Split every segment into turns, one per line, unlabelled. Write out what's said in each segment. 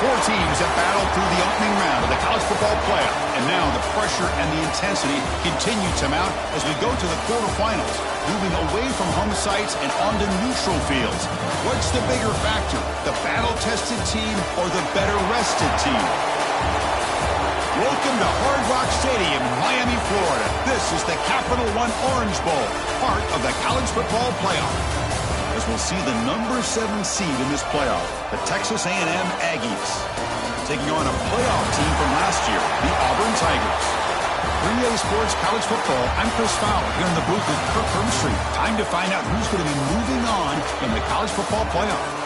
Four teams have battled through the opening round of the college football playoff, and now the pressure and the intensity continue to mount as we go to the quarterfinals, moving away from home sites and onto neutral fields. What's the bigger factor, the battle-tested team or the better-rested team? Welcome to Hard Rock Stadium in Miami, Florida. This is the Capital One Orange Bowl, part of the college football playoff. As we'll see the number 7 seed in this playoff, the Texas A&M Aggies, taking on a playoff team from last year, the Auburn Tigers. 3A Sports College Football, I'm Chris Fowler here in the booth with Kirk Hermstreet. Time to find out who's going to be moving on in the college football playoff.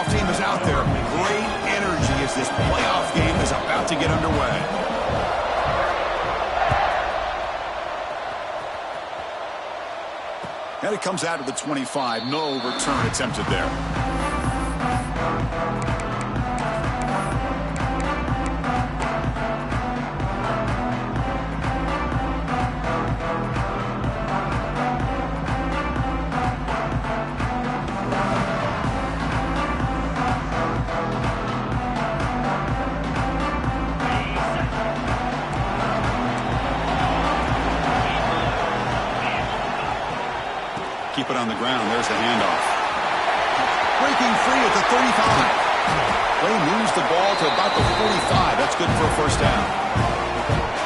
Team is out there. Great energy as this playoff game is about to get underway. And it comes out of the 25. No return attempted there. Keep it on the ground. There's the handoff. Breaking free at the 35. Play moves the ball to about the 45. That's good for a first down.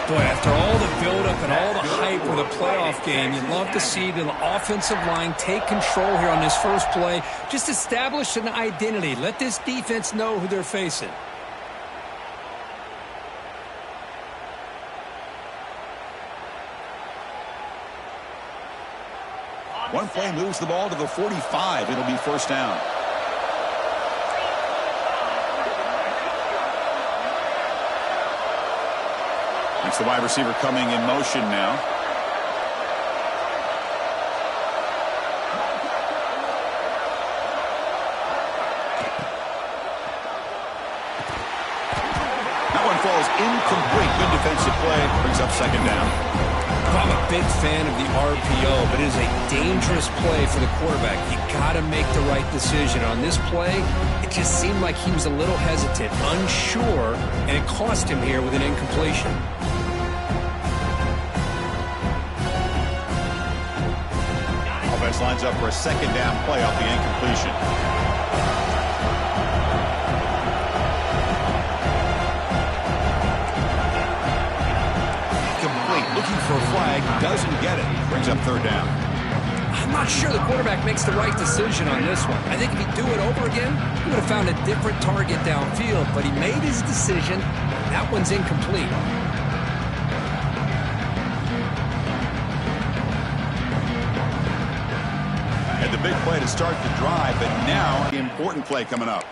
Boy, after all the buildup and all the hype with a playoff game, you'd love to see the offensive line take control here on this first play. Just establish an identity. Let this defense know who they're facing.
One play moves the ball to the 45. It'll be first down. It's the wide receiver coming in motion now. That one falls incomplete. Good defensive play. Brings up second down.
I'm a big fan of the RPO, but it is a dangerous play for the quarterback. You got to make the right decision. On this play, it just seemed like he was a little hesitant, unsure, and it cost him here with an incompletion.
Offense lines up for a second down play off the incompletion. Looking for a flag, doesn't get it. Brings up third down.
I'm not sure the quarterback makes the right decision on this one. I think if he'd do it over again, he would have found a different target downfield, but he made his decision. That one's incomplete.
Had the big play to start the drive, but now the important play coming up.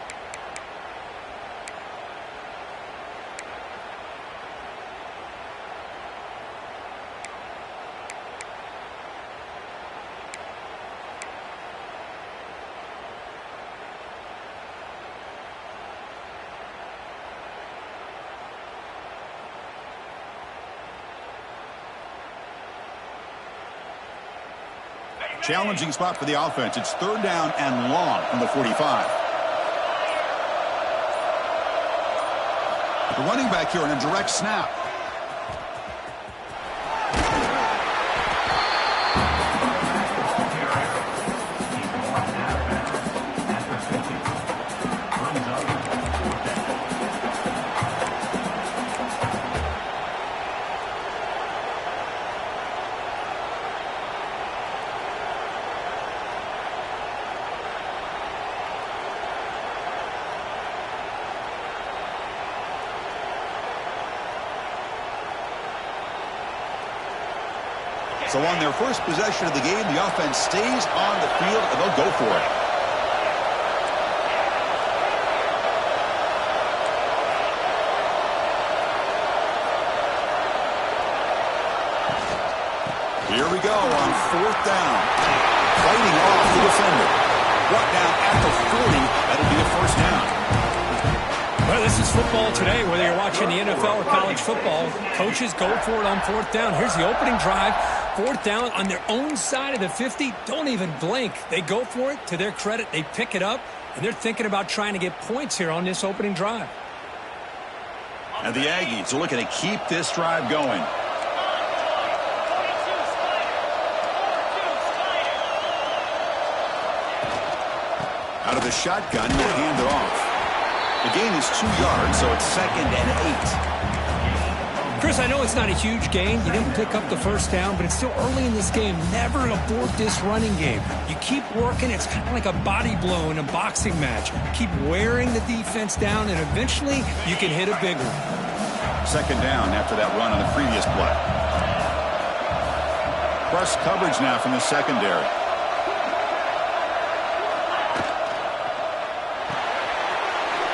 Challenging spot for the offense. It's third down and long from the 45. The running back here on a direct snap. So on their first possession of the game, the offense stays on the field, and they'll go for it. Here we go on fourth down. Fighting off the defended. Brought down at the 40. That'll be a first down.
Well, this is football today, whether you're watching the NFL or college football. Coaches go for it on fourth down. Here's the opening drive. Fourth down on their own side of the 50. Don't even blink. They go for it. To their credit, they pick it up, and they're thinking about trying to get points here on this opening drive.
And the Aggies are looking to keep this drive going. Out of the shotgun, we'll hand it off. The gain is 2 yards, so it's 2nd and 8.
Chris, I know it's not a huge gain. You didn't pick up the first down, but it's still early in this game. Never abort this running game. You keep working. It's kind of like a body blow in a boxing match. Keep wearing the defense down, and eventually you can hit a big one.
2nd down after that run on the previous play. Press coverage now from the secondary.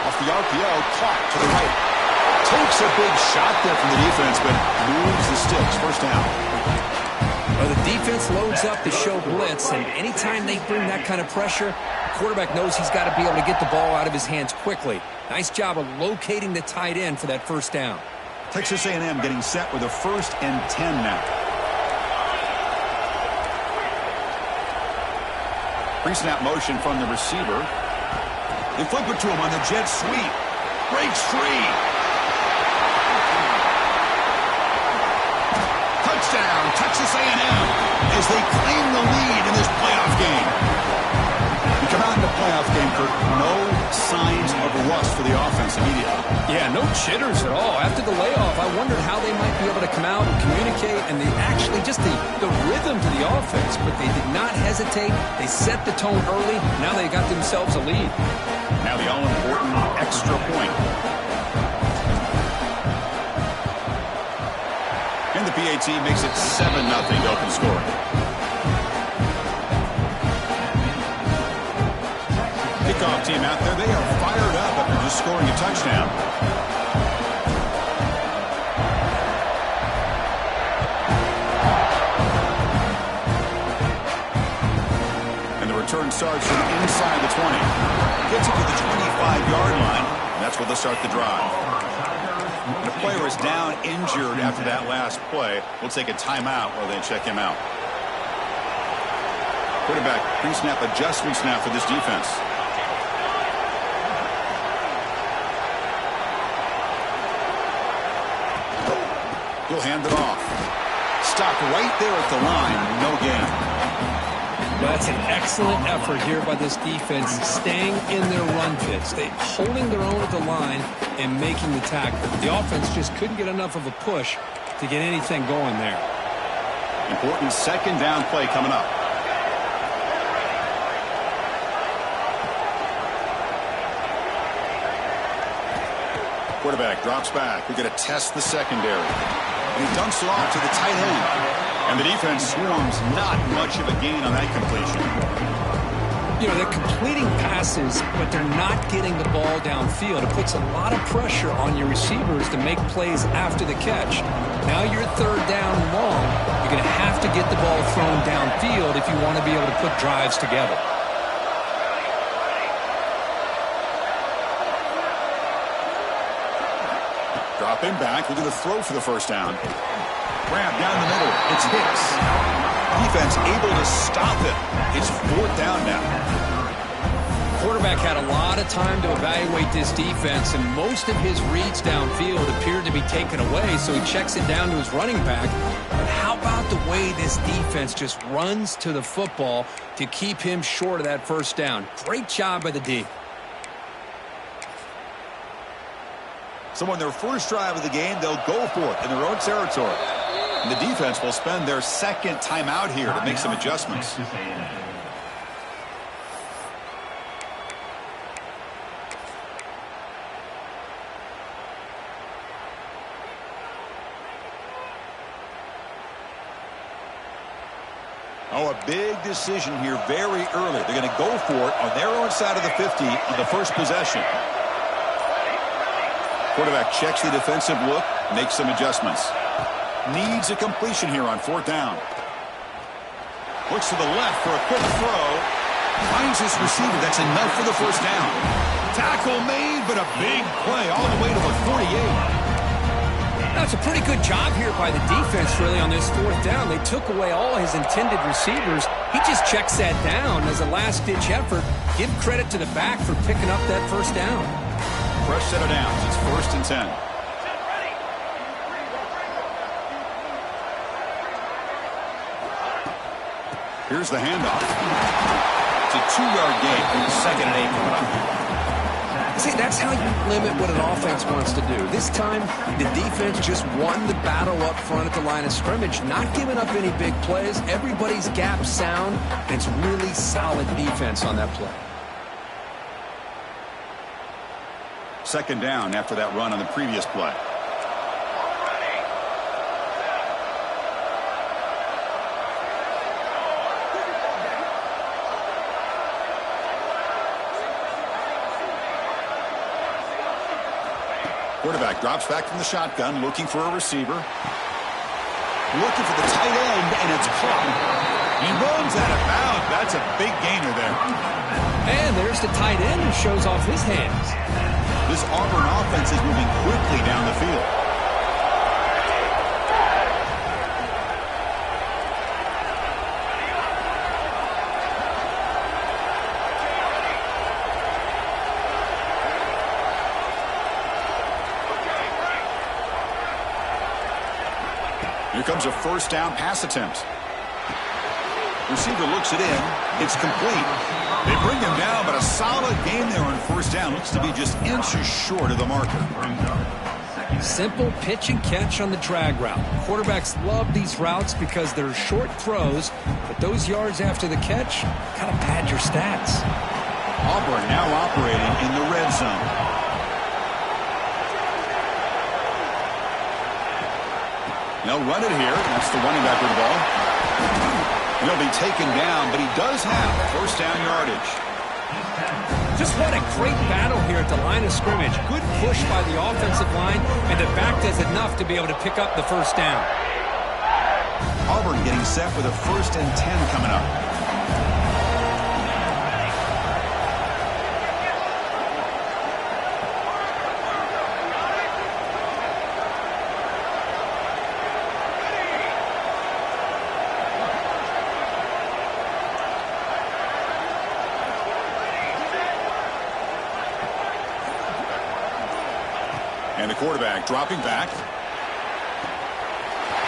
Off the RPO, caught to the right. Takes a big shot there from the defense, but moves the sticks. First down.
Well, the defense loads up to show blitz, and anytime they bring that kind of pressure, the quarterback knows he's got to be able to get the ball out of his hands quickly. Nice job of locating the tight end for that first down.
Texas A&M getting set with a 1st and 10 now. Pre-snap motion from the receiver. They flip it to him on the jet sweep. Breaks free. Touchdown, Texas A&M, as they claim the lead in this playoff game. We come out in the playoff game, Kirk, no signs of rust for the offense immediately.
Yeah, no jitters at all. After the layoff, I wondered how they might be able to come out and communicate, and they actually just the rhythm to the offense, but they did not hesitate. They set the tone early. Now they got themselves a lead.
Now the all-important extra point. And the PAT makes it 7-0 open scoring. Kickoff team out there, they are fired up after just scoring a touchdown. And the return starts from inside the 20. Gets it to the 25-yard line, and that's where they'll start the drive. The player is down injured after that last play. We'll take a timeout while they check him out. Quarterback pre-snap adjustments now for this defense. He'll hand it off. Stopped right there at the line. No gain.
That's an excellent effort here by this defense, staying in their run fits. They holding their own at the line and making the tackle. The offense just couldn't get enough of a push to get anything going there.
Important 2nd down play coming up. Quarterback drops back. We're going to test the secondary. And he dunks it off to the tight end. And the defense swarms, not much of a gain on that completion.
You know, they're completing passes, but they're not getting the ball downfield. It puts a lot of pressure on your receivers to make plays after the catch. Now you're 3rd down and long. You're going to have to get the ball thrown downfield if you want to be able to put drives together.
Dropping back, looking to throw for the first down. Grab down the middle. It's Hicks. Defense able to stop it. It's 4th down now.
Quarterback had a lot of time to evaluate this defense, and most of his reads downfield appeared to be taken away, so he checks it down to his running back. But how about the way this defense just runs to the football to keep him short of that first down? Great job by the D.
So on their first drive of the game, they'll go for it in their own territory. And the defense will spend their 2nd timeout here to make some adjustments. Oh, a big decision here very early. They're going to go for it on their own side of the 50 on the first possession. Quarterback checks the defensive look, makes some adjustments. Needs a completion here on 4th down. Looks to the left for a quick throw. Finds his receiver. That's enough for the first down. Tackle made, but a big play all the way to the 48.
That's a pretty good job here by the defense, really, on this fourth down. They took away all his intended receivers. He just checks that down as a last-ditch effort. Give credit to the back for picking up that first down.
Fresh set of downs. It's 1st and 10. Here's the handoff. It's a 2-yard gain. 2nd and 8 coming up.
See, that's how you limit what an offense wants to do. This time, the defense just won the battle up front at the line of scrimmage, not giving up any big plays. Everybody's gap sound, and it's really solid defense on that play.
2nd down after that run on the previous play. Quarterback drops back from the shotgun, looking for a receiver. Looking for the tight end, and it's caught. He runs out of bounds. That's a big gainer there.
And there's the tight end who shows off his hands.
This Auburn offense is moving quickly down the field. Here comes a first down pass attempt. Receiver looks it in. It's complete. They bring him down, but a solid game there on first down. Looks to be just inches short of the marker.
Simple pitch and catch on the drag route. Quarterbacks love these routes because they're short throws, but those yards after the catch kind of pad your stats.
Auburn now operating in the red zone. They'll run it here. That's the running back with the ball. He'll be taken down, but he does have first down yardage.
Just what a great battle here at the line of scrimmage. Good push by the offensive line, and the back does enough to be able to pick up the first down.
Auburn getting set with a 1st and 10 coming up. And the quarterback dropping back.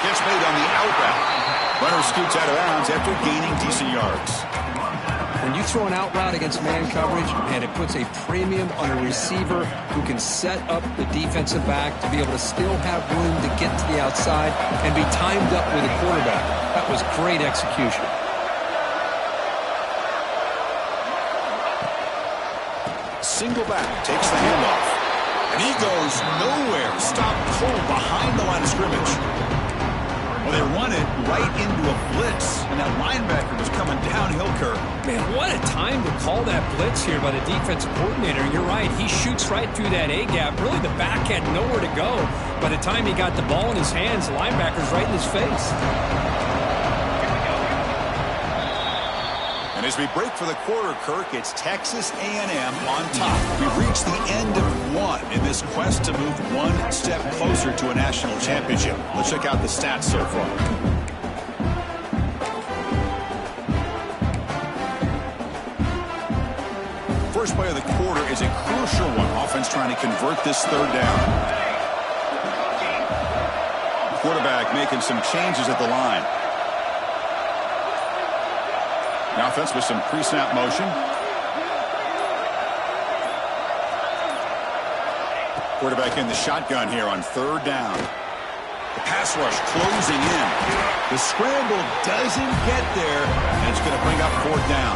Gets made on the out route. Runner scoots out of bounds after gaining decent yards.
When you throw an out route against man coverage, and it puts a premium on a receiver who can set up the defensive back to be able to still have room to get to the outside and be timed up with a quarterback. That was great execution.
Single back takes the handoff. And he goes nowhere. Stopped cold behind the line of scrimmage. Well, they run it right into a blitz, and that linebacker was coming downhill curve.
Man, what a time to call that blitz here by the defensive coordinator. You're right. He shoots right through that A-gap. Really, the back had nowhere to go. By the time he got the ball in his hands, the linebacker's right in his face.
And as we break for the quarter, Kirk, it's Texas A&M on top. We've reached the end of one in this quest to move one step closer to a national championship. Let's check out the stats so far. First play of the quarter is a crucial one. Offense trying to convert this 3rd down. Quarterback making some changes at the line. The offense with some pre-snap motion. Quarterback in the shotgun here on 3rd down. The pass rush closing in. The scramble doesn't get there, and it's going to bring up 4th down.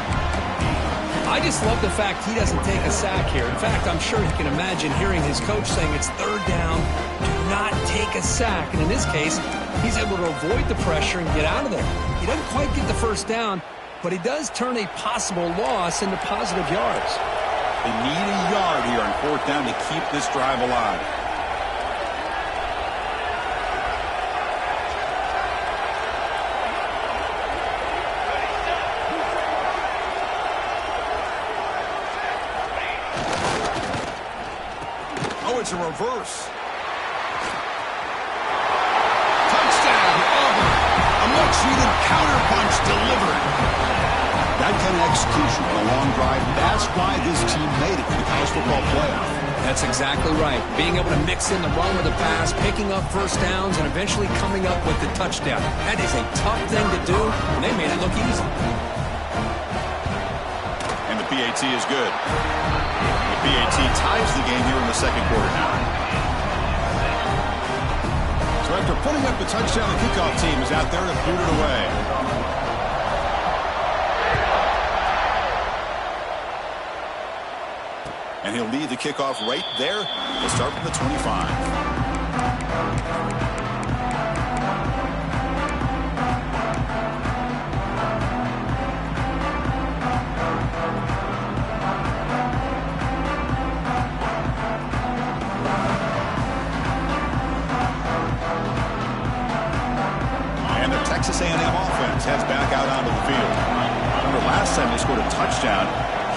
I just love the fact he doesn't take a sack here. In fact, I'm sure he can imagine hearing his coach saying it's 3rd down, do not take a sack. And in this case, he's able to avoid the pressure and get out of there. He doesn't quite get the first down, but he does turn a possible loss into positive yards.
They need a yard here on 4th down to keep this drive alive. it's a reverse. Touchdown, Auburn. A much-needed counterpunch delivered. That kind of execution on a long drive, that's why this team made it to the college football playoff.
That's exactly right. Being able to mix in the run with the pass, picking up first downs, and eventually coming up with the touchdown. That is a tough thing to do, and they made it look easy.
And the PAT is good. The PAT ties the game here in the second quarter now. So after putting up the touchdown, the kickoff team is out there to boot it away. And he'll lead the kickoff right there. He'll start from the 25. And the Texas A&M offense heads back out onto the field. Remember last time they scored a touchdown.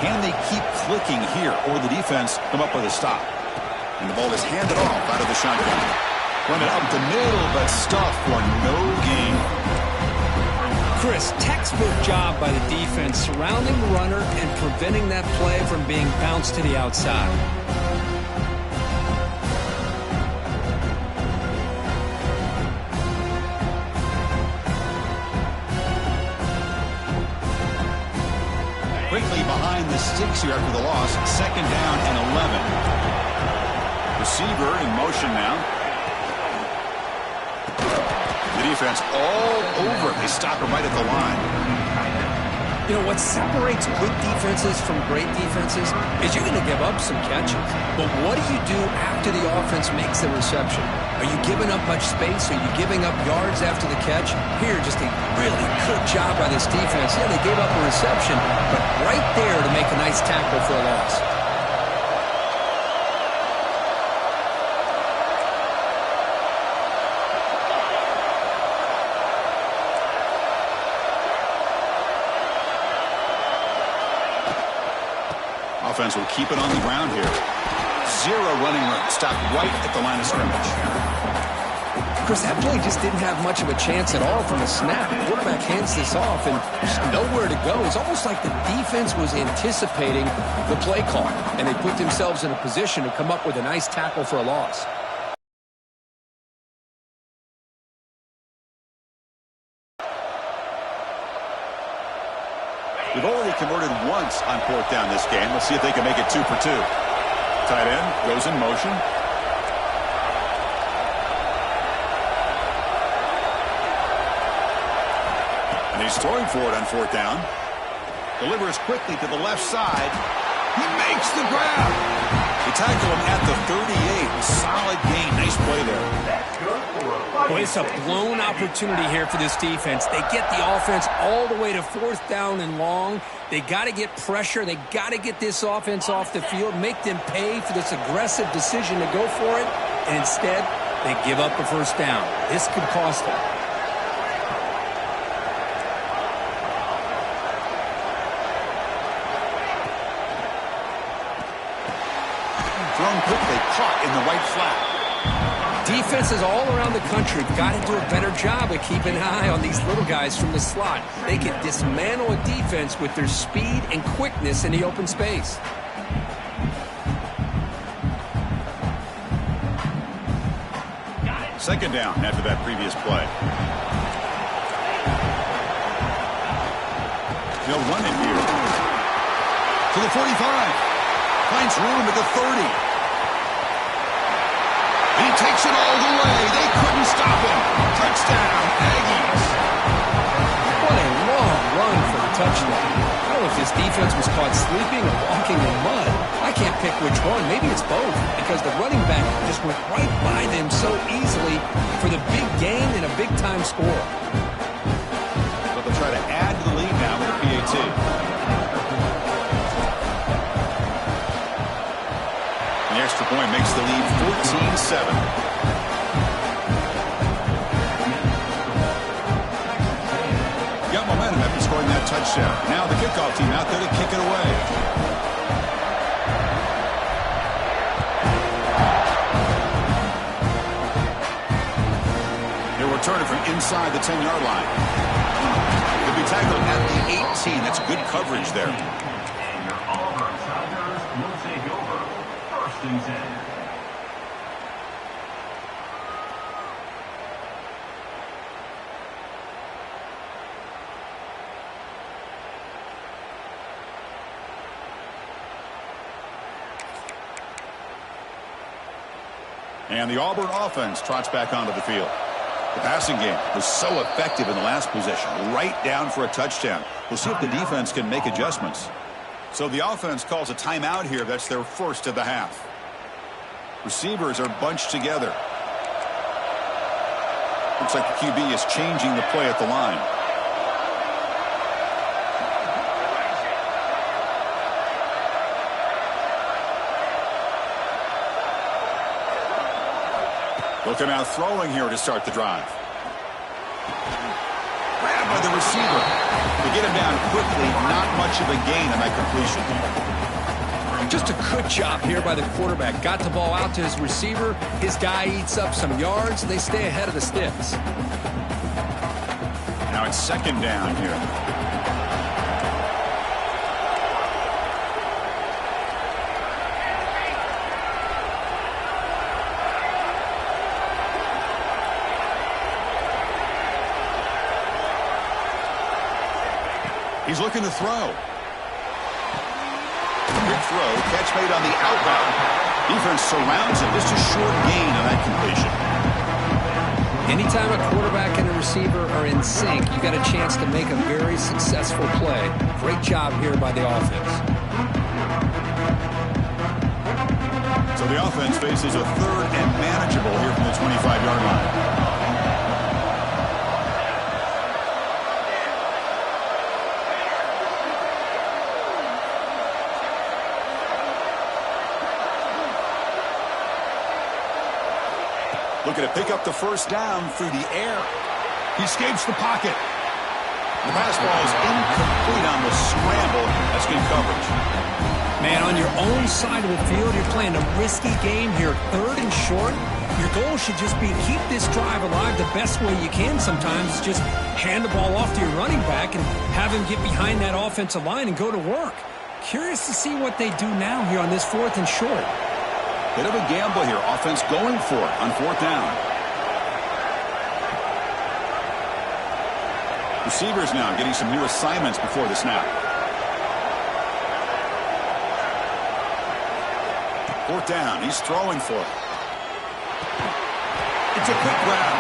Can they keep clicking here, or the defense come up with a stop? And the ball is handed off out of the shotgun. Running up the middle, but stuffed for no gain.
Chris, textbook job by the defense surrounding the runner and preventing that play from being bounced to the outside.
Quickly behind the sticks here after the loss. Second down and 11. Receiver in motion now. The defense all over. They stop him right at the line.
You know, what separates good defenses from great defenses is you're going to give up some catches. But what do you do after the offense makes the reception? Are you giving up much space? Are you giving up yards after the catch? Here, just a really good job by this defense. Yeah, they gave up a reception, but right there to make a nice tackle for a loss.
Offense will keep it on the ground here. Zero running room. Stopped right at the line of scrimmage.
Chris, that play just didn't have much of a chance at all from the snap. The quarterback hands this off, and there's nowhere to go. It's almost like the defense was anticipating the play call, and they put themselves in a position to come up with a nice tackle for a loss.
They've already converted once on fourth down this game. Let's see if they can make it 2 for 2. Tight end goes in motion. And he's throwing for it on fourth down. Delivers quickly to the left side. He makes the grab. They tackle him at the 38. Solid gain. Nice play there.
Boy, it's a blown opportunity here for this defense. They get the offense all the way to fourth down and long. They got to get pressure. They got to get this offense off the field, make them pay for this aggressive decision to go for it. And instead, they give up the first down. This could cost them.
Thrown quickly, caught in the right flat.
Defenses all around the country have got to do a better job of keeping an eye on these little guys from the slot. They can dismantle a defense with their speed and quickness in the open space.
Second down after that previous play. He'll run it here. To the 45. Finds room at the 30. He takes it all the way. They couldn't stop him. Touchdown, Aggies.
What a long run for the touchdown. I don't know if this defense was caught sleeping or walking in mud. I can't pick which one. Maybe it's both, because the running back just went right by them so easily for the big gain and a big-time score.
But they'll try to add to the lead now with the PAT. The extra point makes the lead 14-7. Got momentum after scoring that touchdown. Now the kickoff team out there to kick it away. return it from inside the 10-yard line. He'll be tackled at the 18. That's good coverage there.
And your Auburn Tigers will take over 1st and 10.
And the Auburn offense trots back onto the field. The passing game was so effective in the last possession, right down for a touchdown. We'll see if the defense can make adjustments. So the offense calls a timeout here. That's their first of the half. Receivers are bunched together. Looks like the QB is changing the play at the line. Looking out throwing here to start the drive. Grabbed by the receiver. To get him down quickly, not much of a gain on that completion.
Just a good job here by the quarterback. Got the ball out to his receiver. His guy eats up some yards. They stay ahead of the sticks.
Now it's 2nd down here. He's looking to throw. Quick throw, catch made on the outbound. Defense surrounds him. Just a short gain on that completion.
Anytime a quarterback and a receiver are in sync, you got a chance to make a very successful play. Great job here by the offense.
So the offense faces a 3rd and manageable here from the 25-yard line. Looking to pick up the 1st down through the air. He escapes the pocket. The pass ball is incomplete on the scramble. That's good coverage.
Man, on your own side of the field, you're playing a risky game here. 3rd and short. Your goal should just be keep this drive alive the best way you can sometimes. Is just hand the ball off to your running back and have him get behind that offensive line and go to work. Curious to see what they do now here on this 4th and short.
Bit of a gamble here. Offense going for it on 4th down. Receivers now getting some new assignments before the snap. 4th down. He's throwing for it. It's a quick grab.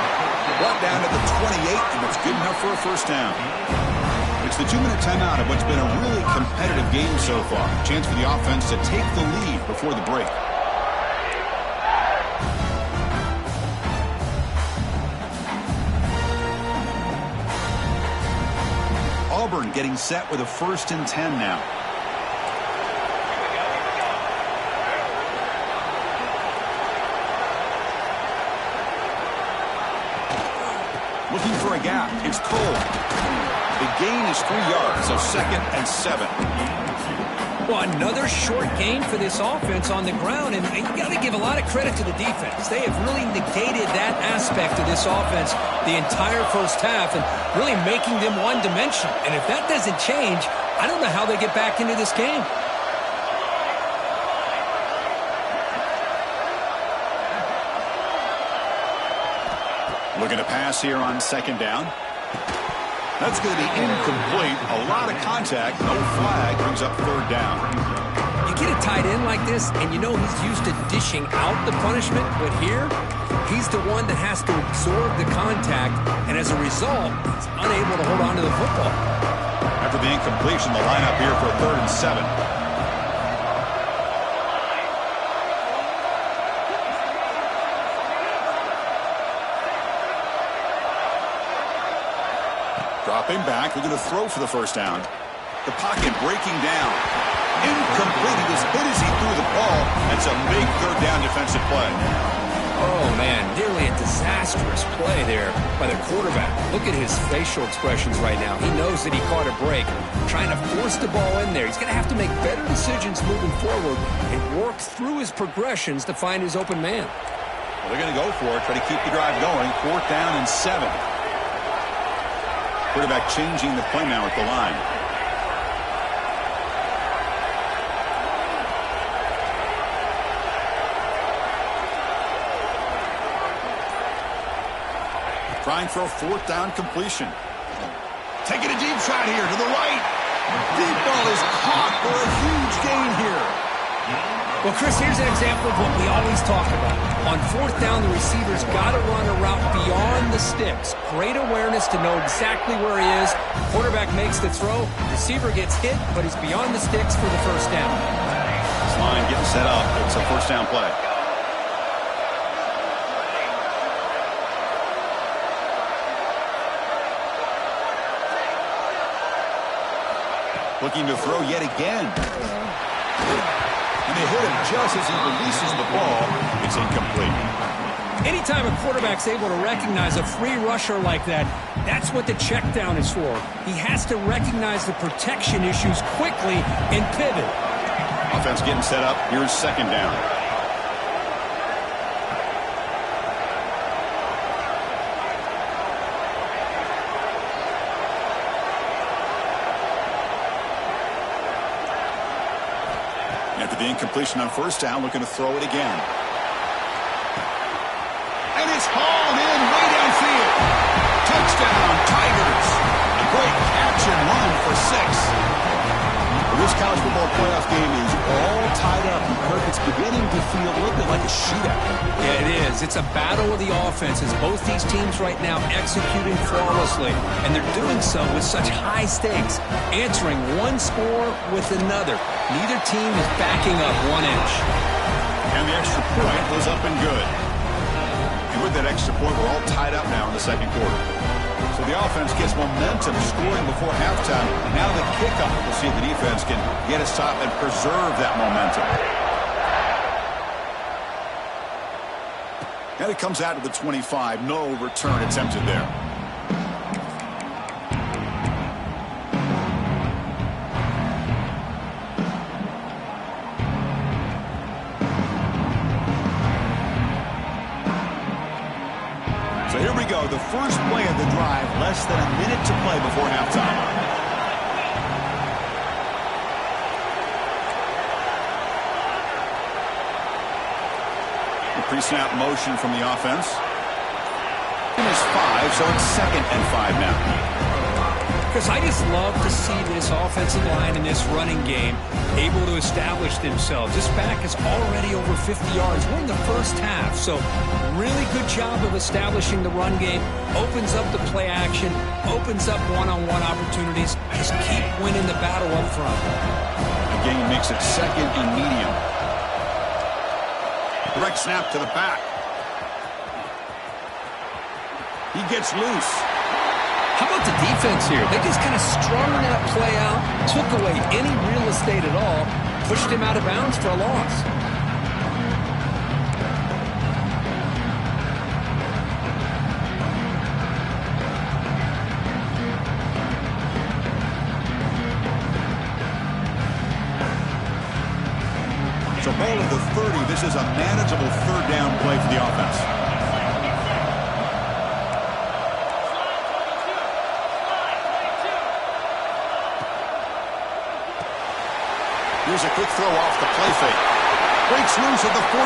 Brought down to the 28, and it's good enough for a 1st down. It's the 2-minute timeout of what's been a really competitive game so far. Chance for the offense to take the lead before the break. Auburn getting set with a 1st and 10 now. Looking for a gap. It's Cole. The gain is 3 yards, so 2nd and 7.
Well, another short gain for this offense on the ground, and you got to give a lot of credit to the defense. They have really negated that aspect of this offense the entire 1st half and really making them one-dimensional. And if that doesn't change, I don't know how they get back into this game.
Looking to pass here on 2nd down. That's going to be incomplete. A lot of contact. No flag. Brings up 3rd down.
You get a tight end like this, and you know he's used to dishing out the punishment. But here, he's the one that has to absorb the contact. And as a result, he's unable to hold on to the football.
After the incompletion, the lineup here for a 3rd and 7. Dropping back, they're going to throw for the 1st down. The pocket breaking down. Incomplete. He was hit as he threw the ball. That's a big 3rd down defensive play.
Oh, man, nearly a disastrous play there by the quarterback. Look at his facial expressions right now. He knows that he caught a break, trying to force the ball in there. He's going to have to make better decisions moving forward and work through his progressions to find his open man.
Well, they're going to go for it, try to keep the drive going. 4th down and 7. Quarterback changing the play now at the line. Trying for a 4th down completion. Taking a deep shot here to the right. Deep ball is caught for a huge gain here.
Well, Chris, here's an example of what we always talk about. On 4th down, the receiver's got to run a route beyond the sticks. Great awareness to know exactly where he is. Quarterback makes the throw. Receiver gets hit, but he's beyond the sticks for the 1st down.
This line getting set up. It's a 1st down play. Looking to throw yet again. And they hit him just as he releases the ball. It's incomplete.
Anytime a quarterback's able to recognize a free rusher like that, that's what the check down is for. He has to recognize the protection issues quickly and pivot.
Offense getting set up. Here's 2nd down. After the incompletion on 1st down, looking to throw it again. And it's hauled in way downfield. Touchdown, Tigers. A great catch and run for 6. Well, this college football playoff game is all tied up. Kirk, it's beginning to feel a little bit like a shootout.
Yeah, it is. It's a battle of the offenses. Both these teams right now executing flawlessly, and they're doing so with such high stakes, answering one score with another. Neither team is backing up 1 inch.
And the extra point goes up and good. And with that extra point, we're all tied up now in the 2nd quarter. So the offense gets momentum scoring before halftime. Now the kickoff. We'll see if the defense can get a stop and preserve that momentum. And it comes out to the 25. No return attempted there. So here we go, the first play of the drive, less than a minute to play before halftime. The pre-snap motion from the offense. It is 5, so it's 2nd and 5 now.
Because I just love to see this offensive line in this running game able to establish themselves. This back is already over 50 yards. We're in the 1st half, so really good job of establishing the run game. Opens up the play action, opens up one-on-one opportunities. Just keep winning the battle up front.
The game makes it 2nd and medium. Direct snap to the back. He gets loose.
How about the defense here? They just kind of strung that play out, took away any real estate at all, pushed him out of bounds for a loss.
So ball at the 30. This is a manageable 3rd down play for the offense. Here's a quick throw off the play fake. Breaks loose at the 45.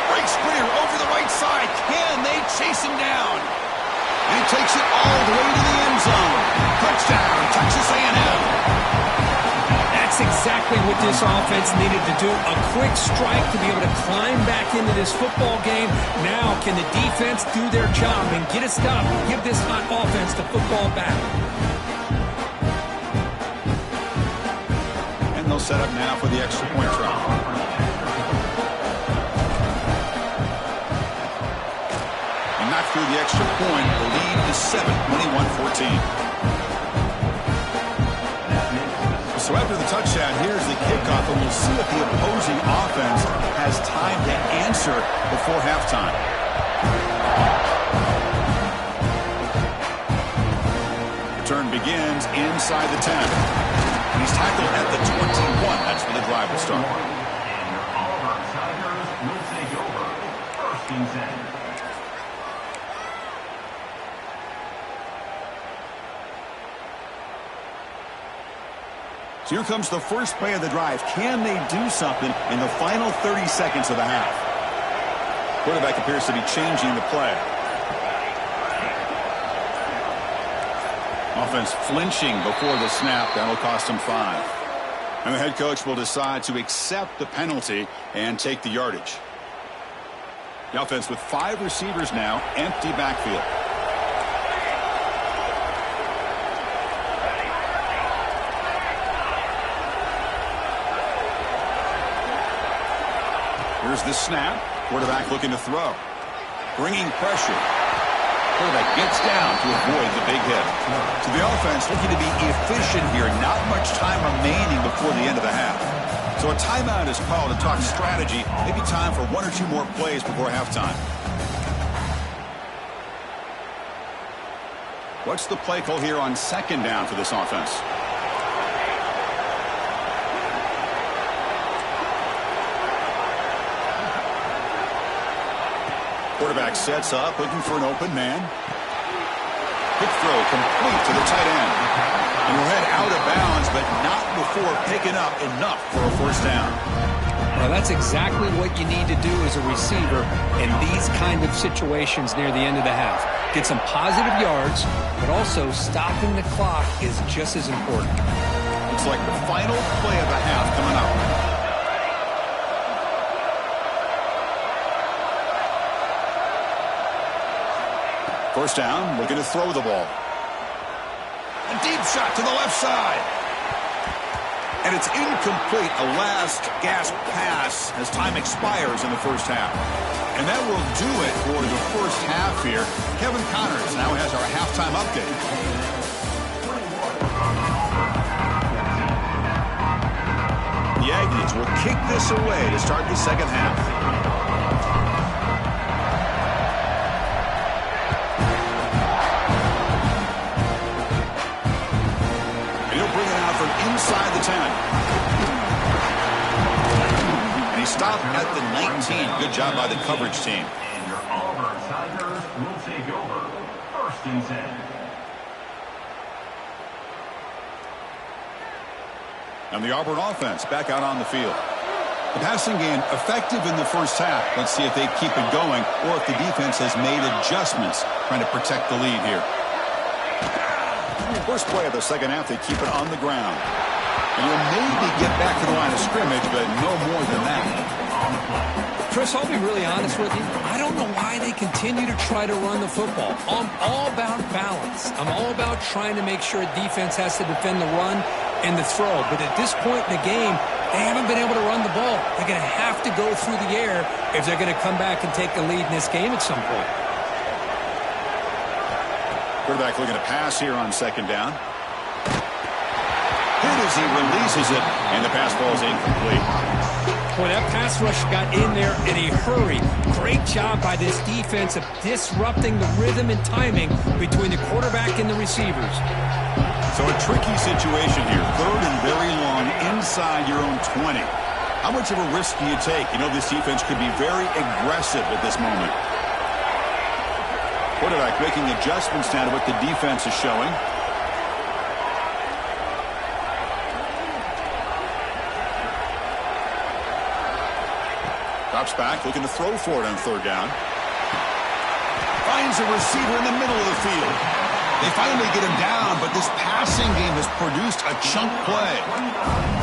Breaks free over the right side. Can they chase him down? And he takes it all the way to the end zone. Touchdown, Texas A&M.
That's exactly what this offense needed to do. A quick strike to be able to climb back into this football game. Now can the defense do their job and get a stop and give this hot offense the football back?
They'll set up now for the extra point try. And not through the extra point. The lead is 7, 21-14. So after the touchdown, here's the kickoff, and we'll see if the opposing offense has time to answer before halftime. Return begins inside the 10. He's tackled at the 21. That's where the drive will start.
team's end.
So here comes the first play of the drive. Can they do something in the final 30 seconds of the half? Quarterback appears to be changing the play. Offense flinching before the snap. That'll cost them 5. And the head coach will decide to accept the penalty and take the yardage. The offense with 5 receivers now, empty backfield. Here's the snap. Quarterback looking to throw. Bringing pressure. Quarterback gets down to avoid the big hit. So the offense looking to be efficient here. Not much time remaining before the end of the half. So a timeout is called to talk strategy. Maybe time for 1 or 2 more plays before halftime. What's the play call here on second down for this offense? Quarterback sets up, looking for an open man. Quick throw complete to the tight end. And he'll head out of bounds, but not before picking up enough for a first down.
Well, that's exactly what you need to do as a receiver in these kind of situations near the end of the half. Get some positive yards, but also stopping the clock is just as important.
Looks like the final play of the half coming up. First down, looking to throw the ball. A deep shot to the left side. And it's incomplete, a last gasp pass as time expires in the first half. And that will do it for the first half here. Kevin Connors now has our halftime update. The Aggies will kick this away to start the second half. Inside the 10. And he stopped at the 19. Good job by the coverage team.
And your Auburn Tigers will take over. First and 10.
And the Auburn offense back out on the field. The passing game effective in the first half. Let's see if they keep it going or if the defense has made adjustments trying to protect the lead here. First play of the second half, they keep it on the ground. And you'll maybe get back to the line of scrimmage, but no more than that.
Chris, I'll be really honest with you. I don't know why they continue to try to run the football. I'm all about balance. I'm all about trying to make sure defense has to defend the run and the throw. But at this point in the game, they haven't been able to run the ball. They're going to have to go through the air if they're going to come back and take the lead in this game at some point.
Quarterback looking to pass here on second down. Hit as he releases it, and the pass ball is incomplete.
Boy, that pass rush got in there in a hurry. Great job by this defense of disrupting the rhythm and timing between the quarterback and the receivers.
So a tricky situation here. Third and very long inside your own 20. How much of a risk do you take? You know, this defense could be very aggressive at this moment. Quarterback making adjustments now to what the defense is showing. Drops back, looking to throw for it on third down. Finds a receiver in the middle of the field. They finally get him down, but this passing game has produced a chunk play.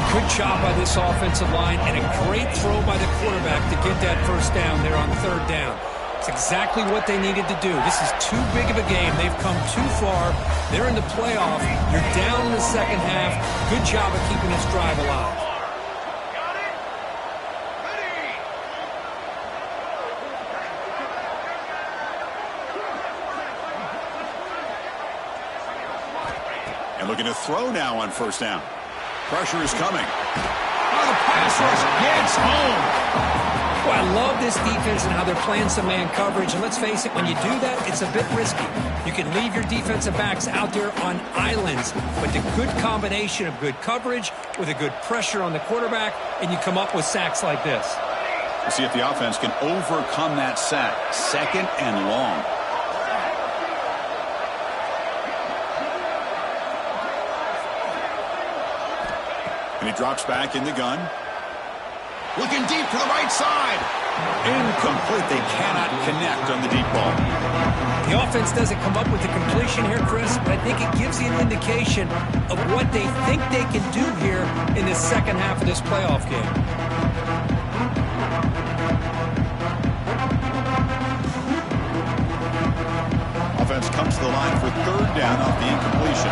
Good job by this offensive line and a great throw by the quarterback to get that first down there on third down. It's exactly what they needed to do. This is too big of a game. They've come too far. They're in the playoff. You're down in the second half. Good job of keeping this drive alive.
And looking to throw now on first down. Pressure is coming. Oh, the pass rush gets home.
Well, I love this defense and how they're playing some man coverage. And let's face it, when you do that, it's a bit risky. You can leave your defensive backs out there on islands. But the good combination of good coverage with a good pressure on the quarterback, and you come up with sacks like this.
We'll see if the offense can overcome that sack. 2nd and long. And he drops back in the gun. Looking deep to the right side. Incomplete. They cannot connect on the deep ball.
The offense doesn't come up with the completion here, Chris, but I think it gives you an indication of what they think they can do here in the second half of this playoff game.
Offense comes to the line for 3rd down off the incompletion.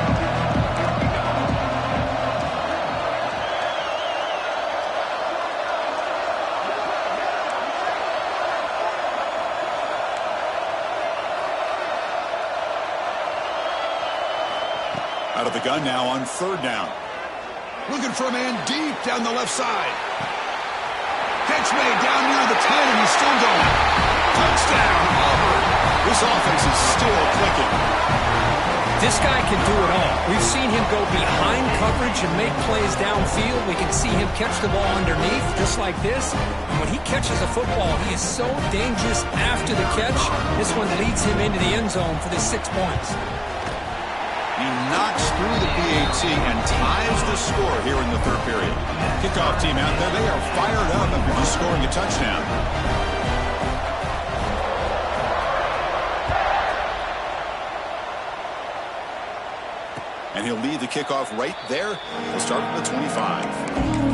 Out of the gun now on 3rd down. Looking for a man deep down the left side. Catch made down near the 10, and he's still going. Touchdown, Auburn. This offense is still clicking.
This guy can do it all. We've seen him go behind coverage and make plays downfield. We can see him catch the ball underneath, just like this. And when he catches a football, he is so dangerous after the catch. This one leads him into the end zone for the 6 points.
He knocks through the PAT and ties the score here in the 3rd period. Kickoff team out there, they are fired up after just scoring a touchdown. And he'll lead the kickoff right there. We'll start with the 25.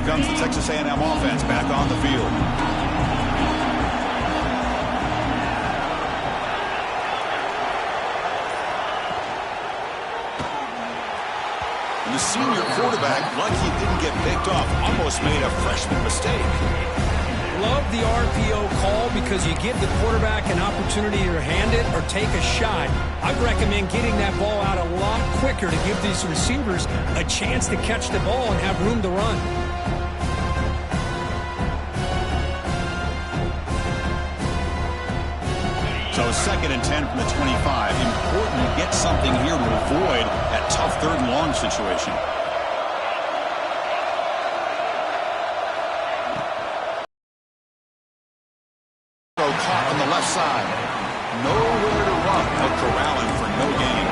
Comes the Texas A&M offense back on the field. And the senior quarterback, like he didn't get picked off, almost made a freshman mistake.
Love the RPO call because you give the quarterback an opportunity to hand it or take a shot. I'd recommend getting that ball out a lot quicker to give these receivers a chance to catch the ball and have room to run.
So 2nd and 10 from the 25. Important to get something here to avoid that tough 3rd and long situation. Caught on the left side. Nowhere to run. They'll corral him for no gain.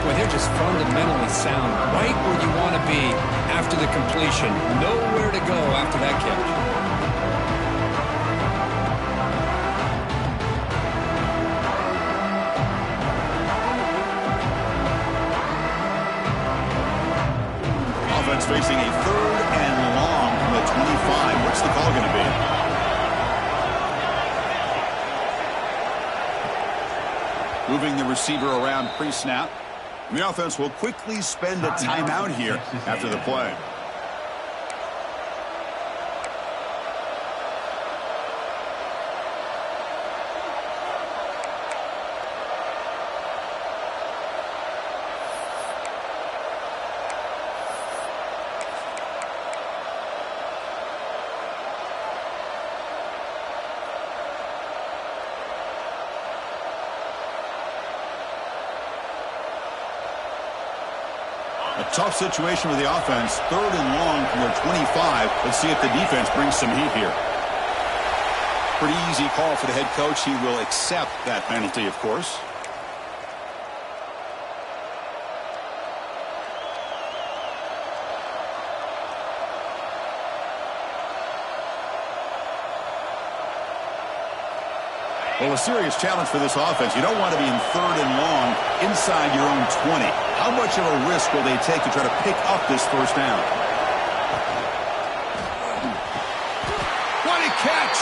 Boy, they're just fundamentally sound. Right where you want to be after the completion. Nowhere to go after that catch. Facing a 3rd and long from the 25. What's the call going to be? Moving the receiver around pre-snap. The offense will quickly spend a timeout here after the play. A tough situation with the offense. 3rd and long from their 25. Let's see if the defense brings some heat here. Pretty easy call for the head coach. He will accept that penalty, of course. Well, a serious challenge for this offense. You don't want to be in 3rd and long inside your own 20. How much of a risk will they take to try to pick up this 1st down? What a catch!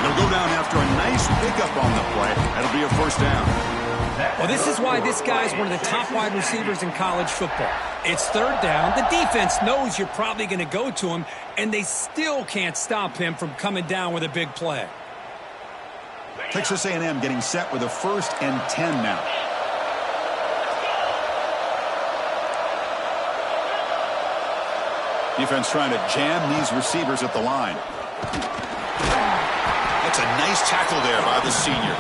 They'll go down after a nice pickup on the play. That'll be a 1st down. Well, this is why this guy's one of the top wide receivers in college football. It's 3rd down. The defense knows you're probably going to go to him, and they still can't stop him from coming down with a big play.
Texas A&M getting set with a 1st and 10 now. Defense trying to jam these receivers at the line. That's a nice tackle there by the senior.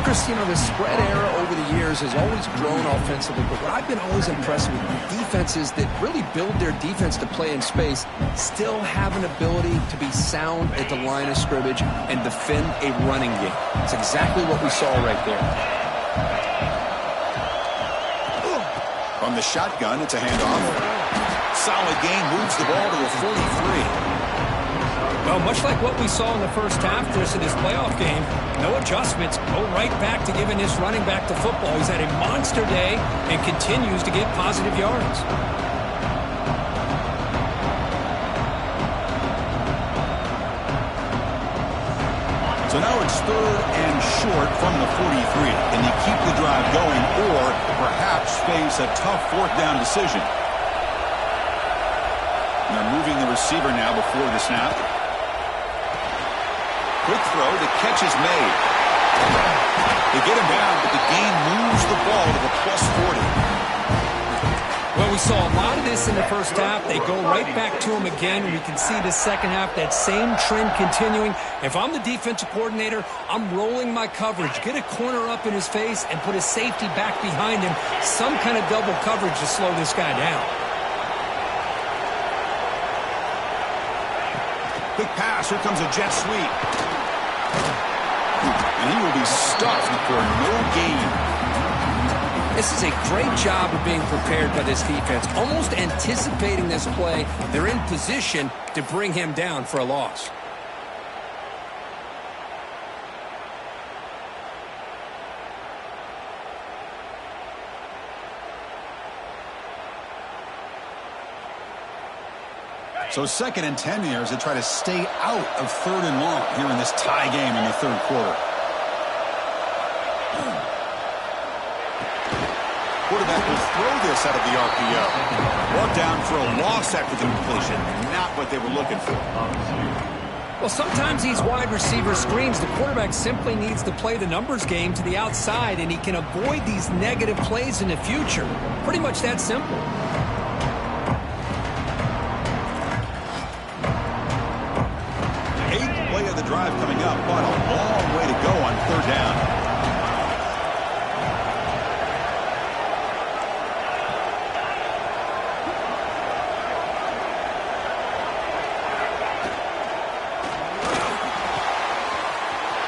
Chris, you know, the spread era over the years has always grown offensively, but what I've been always impressed with defenses that really build their defense to play in space still have an ability to be sound at the line of scrimmage and defend a running game. It's exactly what we saw right there.
From the shotgun, it's a handoff. Solid gain, moves the ball to the 43.
Well, much like what we saw in the first half, Chris, in this playoff game, no adjustments, go right back to giving this running back to football. He's had a monster day and continues to get positive yards.
So now it's 3rd and short from the 43. Can you keep the drive going or perhaps face a tough 4th down decision? And they're moving the receiver now before the snap. Quick throw, the catch is made. They get him down, but the gain moves the ball to the +40.
Well, we saw a lot of this in the first half. They go right back to him again. We can see the second half, that same trend continuing. If I'm the defensive coordinator, I'm rolling my coverage. Get a corner up in his face and put a safety back behind him. Some kind of double coverage to slow this guy down.
Quick pass, here comes a jet sweep. And he will be stuffed for no gain.
This is a great job of being prepared by this defense. Almost anticipating this play, they're in position to bring him down for a loss.
So 2nd and 10 here as they try to stay out of 3rd and long here in this tie game in the 3rd quarter. Quarterback will throw this out of the RPO. Brought down for a loss after the completion. Not what they were looking for.
Well, sometimes these wide receiver screens, the quarterback simply needs to play the numbers game to the outside, and he can avoid these negative plays in the future. Pretty much that simple.
8th play of the drive coming up, but a long way to go on 3rd down.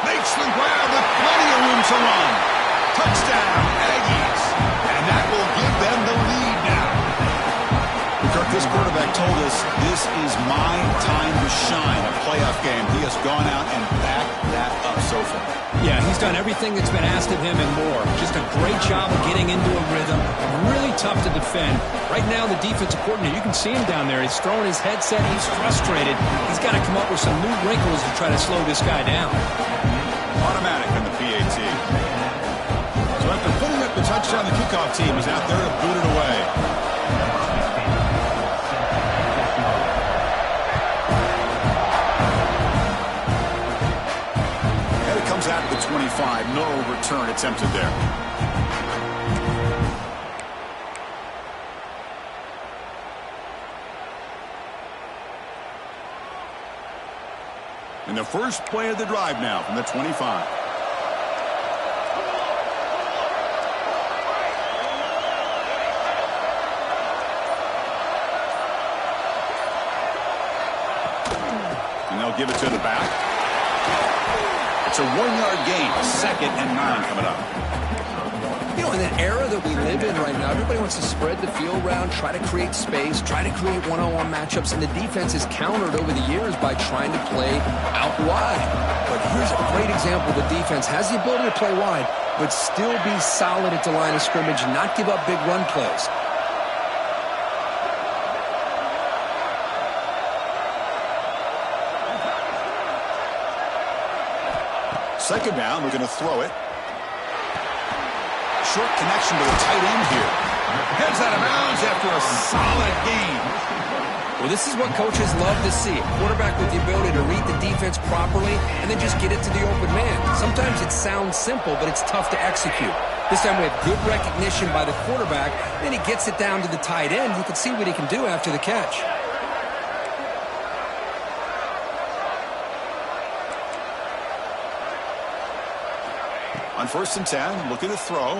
Makes the grab with plenty of room to run. Touchdown, Aggies. And that will give them the lead now. Kirk, this quarterback told us this is my time to shine, a playoff game. He has gone out and backed that up so far.
Yeah, he's done everything that's been asked of him and more. Just a great job of getting into a rhythm. Really tough to defend. Right now, the defensive coordinator, you can see him down there. He's throwing his headset. He's frustrated. He's got to come up with some new wrinkles to try to slow this guy down.
Automatic on the PAT. So after putting up the touchdown, the kickoff team is out there to boot it away. And it comes out to the 25. No return attempted there. And the first play of the drive now from the 25. And they'll give it to the back. It's a 1-yard gain. 2nd and 9 coming up.
You know, in the era that we live in right now, everybody wants to spread the field around, try to create space, try to create one-on-one matchups, and the defense is countered over the years by trying to play out wide. But here's a great example. The defense has the ability to play wide, but still be solid at the line of scrimmage and not give up big run plays.
Second down, we're going to throw it. Short connection to the tight end here. Heads out of bounds after a solid gain.
Well, this is what coaches love to see. A quarterback with the ability to read the defense properly and then just get it to the open man. Sometimes it sounds simple, but it's tough to execute. This time we have good recognition by the quarterback. Then he gets it down to the tight end. You can see what he can do after the catch.
On 1st and 10, looking to throw.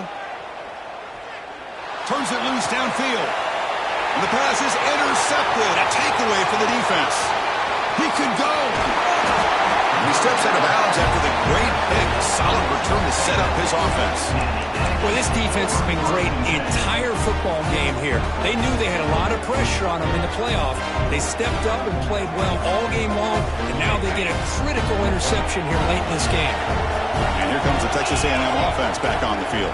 Turns it loose downfield. And the pass is intercepted. A takeaway for the defense. He could go. And he steps out of bounds after the great pick. Solid return to set up his offense.
Well, this defense has been great the entire football game here. They knew they had a lot of pressure on them in the playoff. They stepped up and played well all game long, and now they get a critical interception here late in this game.
And here comes the Texas A&M offense back on the field.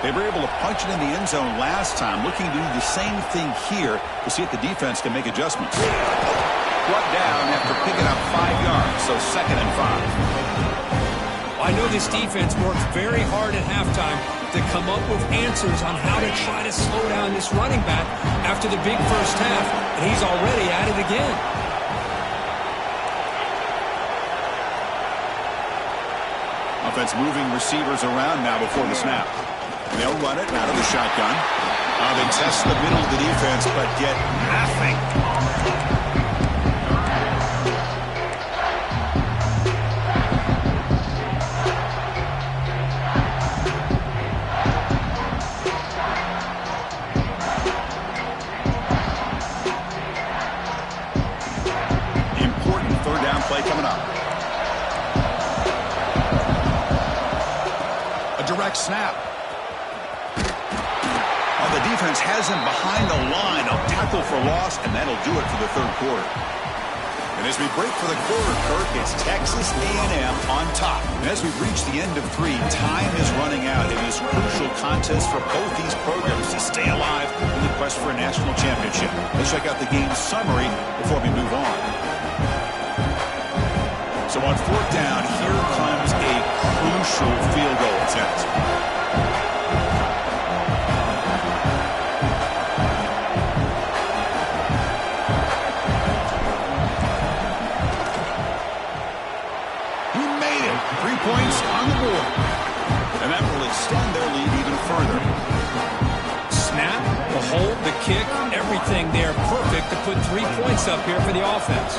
They were able to punch it in the end zone last time, looking to do the same thing here to see if the defense can make adjustments. Brought down after picking up 5 yards, so 2nd and 5.
I know this defense worked very hard at halftime to come up with answers on how to try to slow down this running back after the big first half, and he's already at it again.
Offense moving receivers around now before the snap. And they'll run it out of the shotgun. They test the middle of the defense, but get nothing. Important 3rd down play coming up. A direct snap. The defense has him behind the line. A tackle for loss, and that'll do it for the 3rd quarter. And as we break for the quarter, Kirk, it's Texas A&M on top. And as we've reached the end of 3, time is running out in this crucial contest for both these programs to stay alive in the quest for a national championship. Let's check out the game summary before we move on. So on 4th down, here comes a crucial field goal attempt. Points on the board. And that will extend their lead even further.
Snap, the hold, the kick, everything there perfect to put 3 points up here for the offense.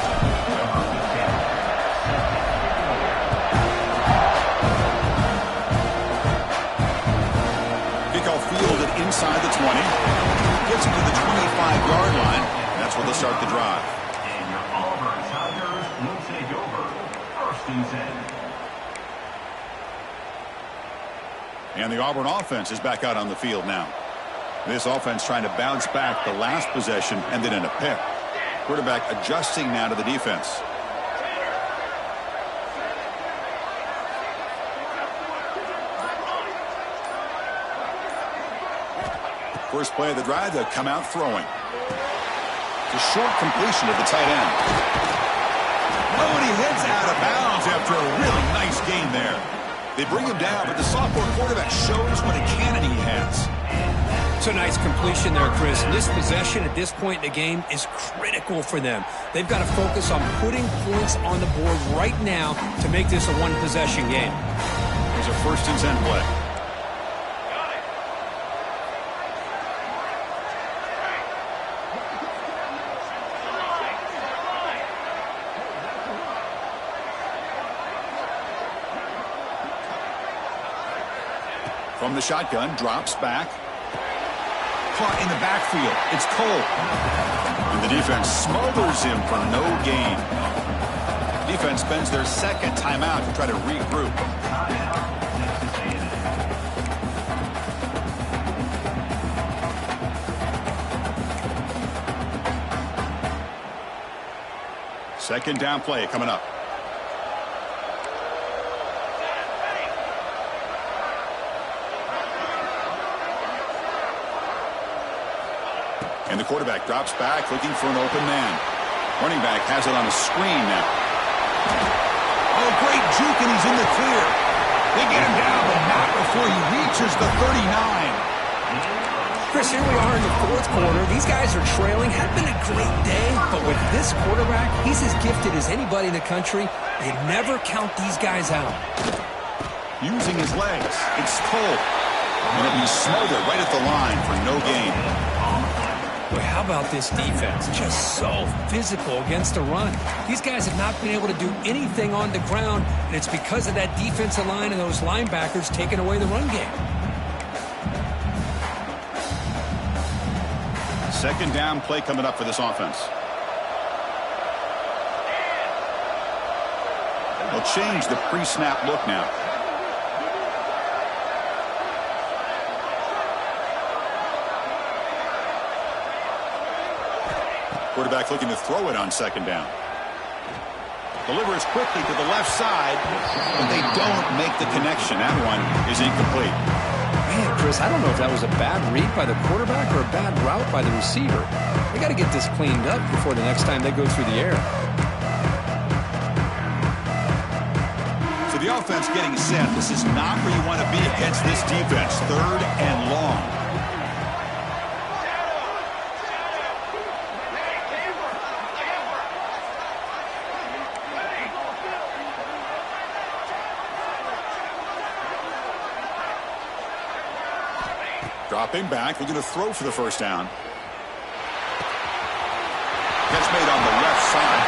Kickoff fielded inside the 20. Gets him to the 25-yard line. That's where they'll start the drive.
And your Auburn Tigers will take over 1st and 10.
And the Auburn offense is back out on the field now. This offense trying to bounce back. The last possession ended in a pick. Quarterback adjusting now to the defense. First play of the drive, they'll come out throwing. It's a short completion of the tight end. Oh, and he heads out of bounds after a really nice gain there. They bring him down, but the sophomore quarterback shows what a cannon he has.
It's a nice completion there, Chris. And this possession at this point in the game is critical for them. They've got to focus on putting points on the board right now to make this a one-possession game.
Here's a 1st and 10 play. From the shotgun, drops back. Caught in the backfield. It's Cole. And the defense smothers him for no gain. Defense spends their 2nd timeout to try to regroup. Second down play coming up. And the quarterback drops back, looking for an open man. Running back has it on a screen now. Oh, great juke, and he's in the clear. They get him down, but not before he reaches the 39.
Chris, here we are in the 4th quarter. These guys are trailing. Had been a great day, but with this quarterback, he's as gifted as anybody in the country. You never count these guys out.
Using his legs, it's Cole. And he'll be smothered right at the line for no gain.
Boy, how about this defense? Just so physical against the run. These guys have not been able to do anything on the ground, and it's because of that defensive line and those linebackers taking away the run game.
Second down play coming up for this offense. They'll change the pre-snap look now. Quarterback looking to throw it on second down. Delivers quickly to the left side, but they don't make the connection. That one is incomplete.
Man, Chris, I don't know if that was a bad read by the quarterback or a bad route by the receiver. They got to get this cleaned up before the next time they go through the air.
So the offense getting set. This is not where you want to be against this defense. Third and long. Dropping back, looking to throw for the first down. Catch made on the left side.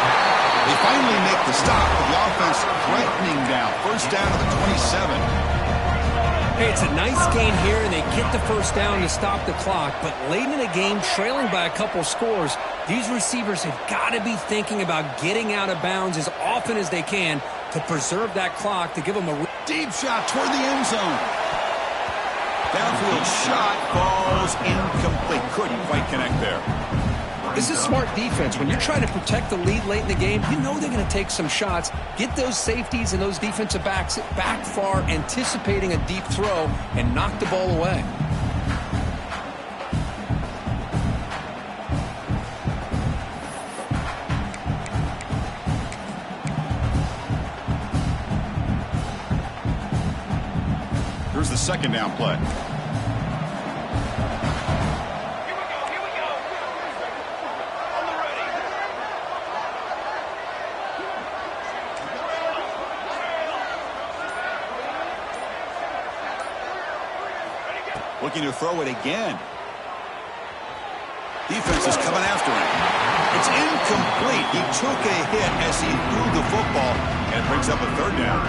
They finally make the stop, but the offense threatening down. First down to the 27.
Hey, it's a nice gain here, and they get the first down to stop the clock. But late in the game, trailing by a couple scores, these receivers have got to be thinking about getting out of bounds as often as they can to preserve that clock, to give them a
Deep shot toward the end zone. Downfield shot falls incomplete. Couldn't quite connect there.
This is smart defense. When you're trying to protect the lead late in the game, you know they're going to take some shots. Get those safeties and those defensive backs back far, anticipating a deep throw, and knock the ball away.
Here's the second down play. Looking to throw it again. Defense is coming after him. It's incomplete. He took a hit as he threw the football, and it brings up a third down.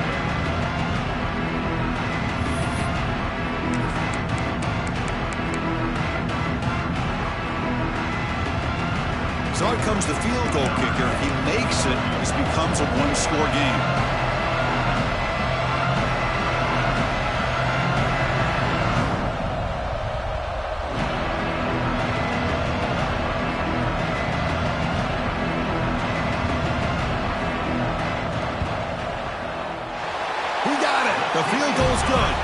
So out comes the field goal kicker. If he makes it, this becomes a one-score game. The field goal's good.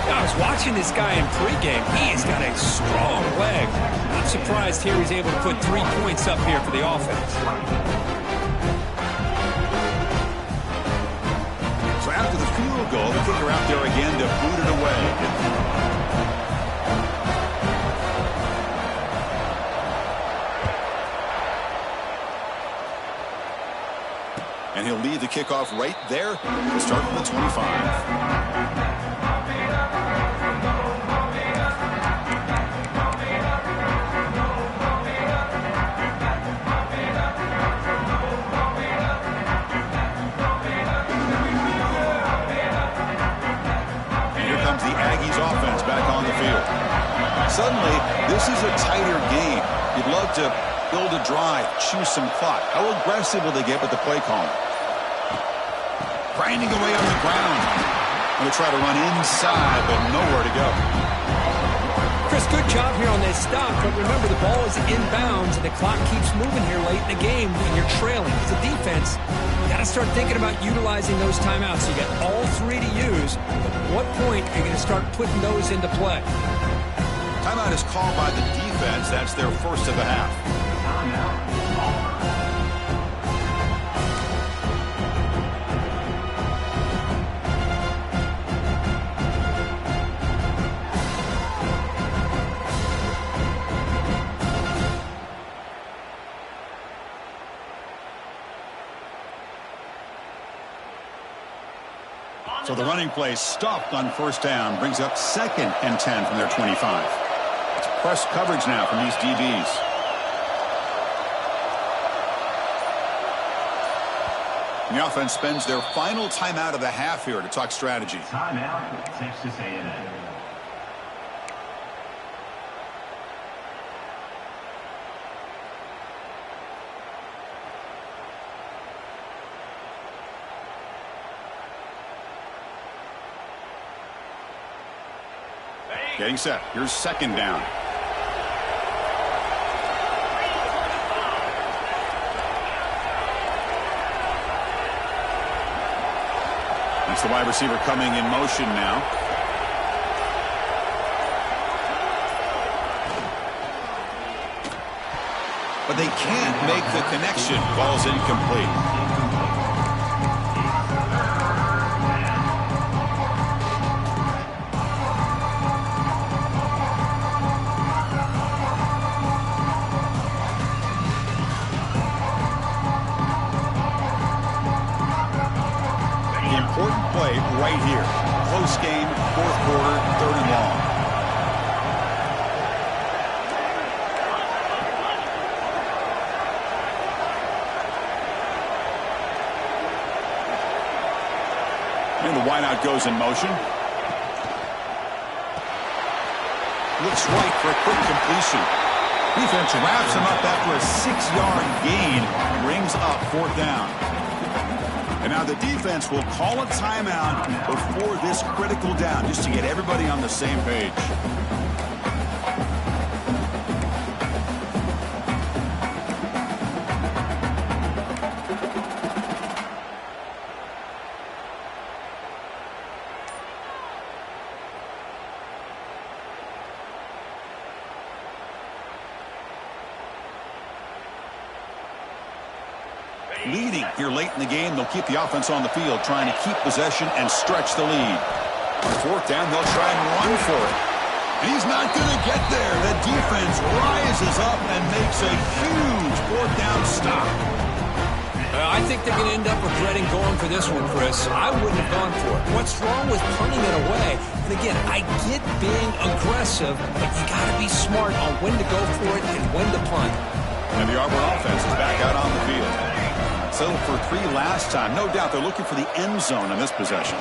I was watching this guy in pregame. He has got a strong leg. I'm surprised here he's able to put 3 points up here for the offense.
So after the field goal, the kicker out there again to boot it away. And he'll lead the kickoff right there to start from the 25. And here comes the Aggies offense back on the field. Suddenly, this is a tighter game. You'd love to build a drive, choose some clock. How aggressive will they get with the play calling? Grinding away on the ground. Going to try to run inside, but nowhere to go.
Chris, good job here on this stop, but remember the ball is inbounds and the clock keeps moving here late in the game and you're trailing. As a defense, you got to start thinking about utilizing those timeouts. You got all 3 to use. At what point are you going to start putting those into play?
Timeout is called by the defense. That's their first of the half. So the running play stopped on first down, brings up 2nd and 10 from their 25. press coverage now from these DBs. And the offense spends their final timeout of the half here to talk strategy.
Timeout, Texas A&M.
Getting set. Here's second down. It's the wide receiver coming in motion now. But they can't make the connection. Ball's incomplete. Important play right here. Close game, fourth quarter, third and long. And the wideout goes in motion. Looks right for a quick completion. Defense wraps him up after a 6-yard gain. Brings up fourth down. And now the defense will call a timeout before this critical down, just to get everybody on the same page. Leading here late in the game, they'll keep the offense on the field, trying to keep possession and stretch the lead. On fourth down, they'll try and run for it. And he's not going to get there. The defense rises up and makes a huge fourth down stop.
I think they're going to end up regretting going for this one, Chris. I wouldn't have gone for it. What's wrong with punting it away? And again, I get being aggressive, but you got to be smart on when to go for it and when to punt.
And the Auburn offense is back out on the field. Settled for 3 last time. No doubt they're looking for the end zone in this possession.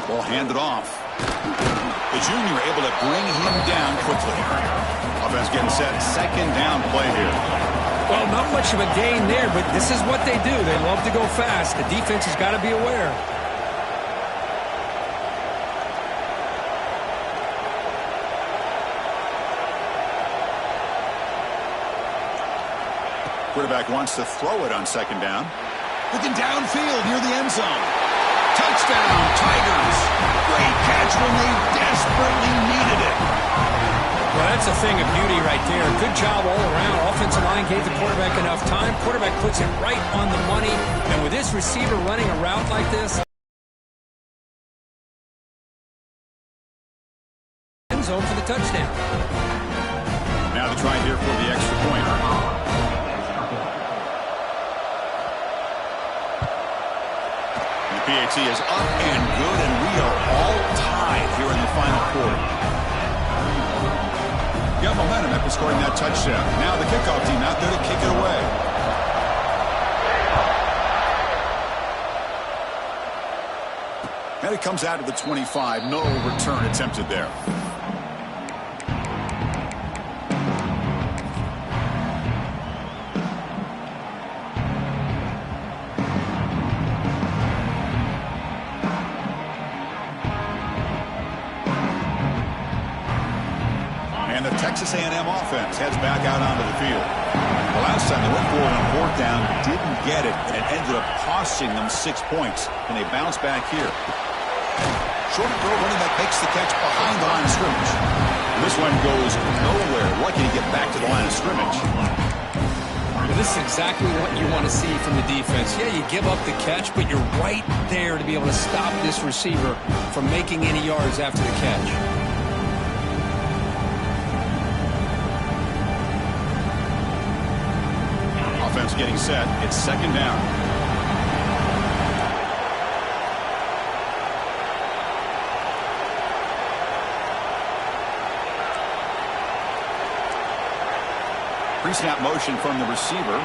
Ball handed off. The junior able to bring him down quickly. Offense getting set. Second down play here.
Well, not much of a gain there, but this is what they do. They love to go fast. The defense has got to be aware.
Quarterback wants to throw it on second down. Looking downfield near the end zone. Touchdown, Tigers. Great catch when they desperately needed it.
Well, that's a thing of beauty right there. Good job all around. Offensive line gave the quarterback enough time. Quarterback puts it right on the money. And with this receiver running a route like this, end zone for the touchdown.
Now the try here for the extra point. PAT is up and good, and we are all tied here in the final quarter. Got momentum after scoring that touchdown. Now the kickoff team out there to kick it away. And it comes out of the 25. No return attempted there. Texas A&M offense heads back out onto the field. The last time they went for it on fourth down, didn't get it, and it ended up costing them 6 points. And they bounce back here. Short throw, running back makes the catch behind the line of scrimmage. And this one goes nowhere. Lucky to get back to the line of scrimmage.
Well, this is exactly what you want to see from the defense. Yeah, you give up the catch, but you're right there to be able to stop this receiver from making any yards after the catch.
Offense getting set. It's second down. Pre-snap motion from the receiver.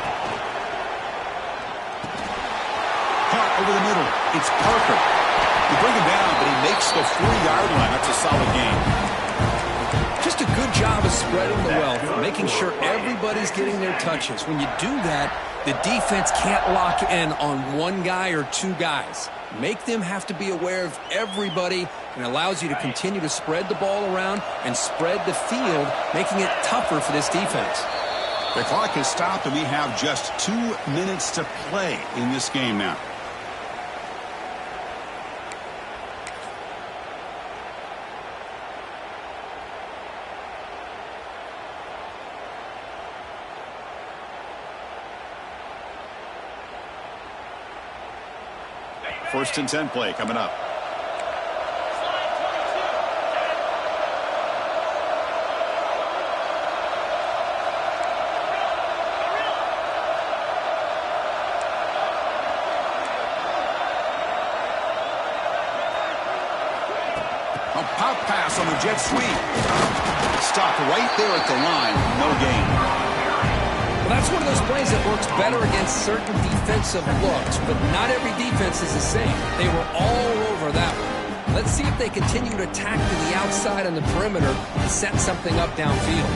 Caught over the middle. It's Parker. They bring him down, but he makes the 4-yard line. That's a solid gain.
Just a good job of spreading the wealth, making sure everybody's getting their touches. When you do that, the defense can't lock in on one guy or two guys. Make them have to be aware of everybody, and allows you to continue to spread the ball around and spread the field, making it tougher for this defense.
The clock has stopped, and we have just 2 minutes to play in this game now. First and 10 play coming up. A pop pass on the jet sweep. Stopped right there at the line. No gain.
Well, that's one of those plays that works better against certain defensive looks, but not every defense is the same. They were all over that one. Let's see if they continue to attack to the outside on the perimeter to set something up downfield.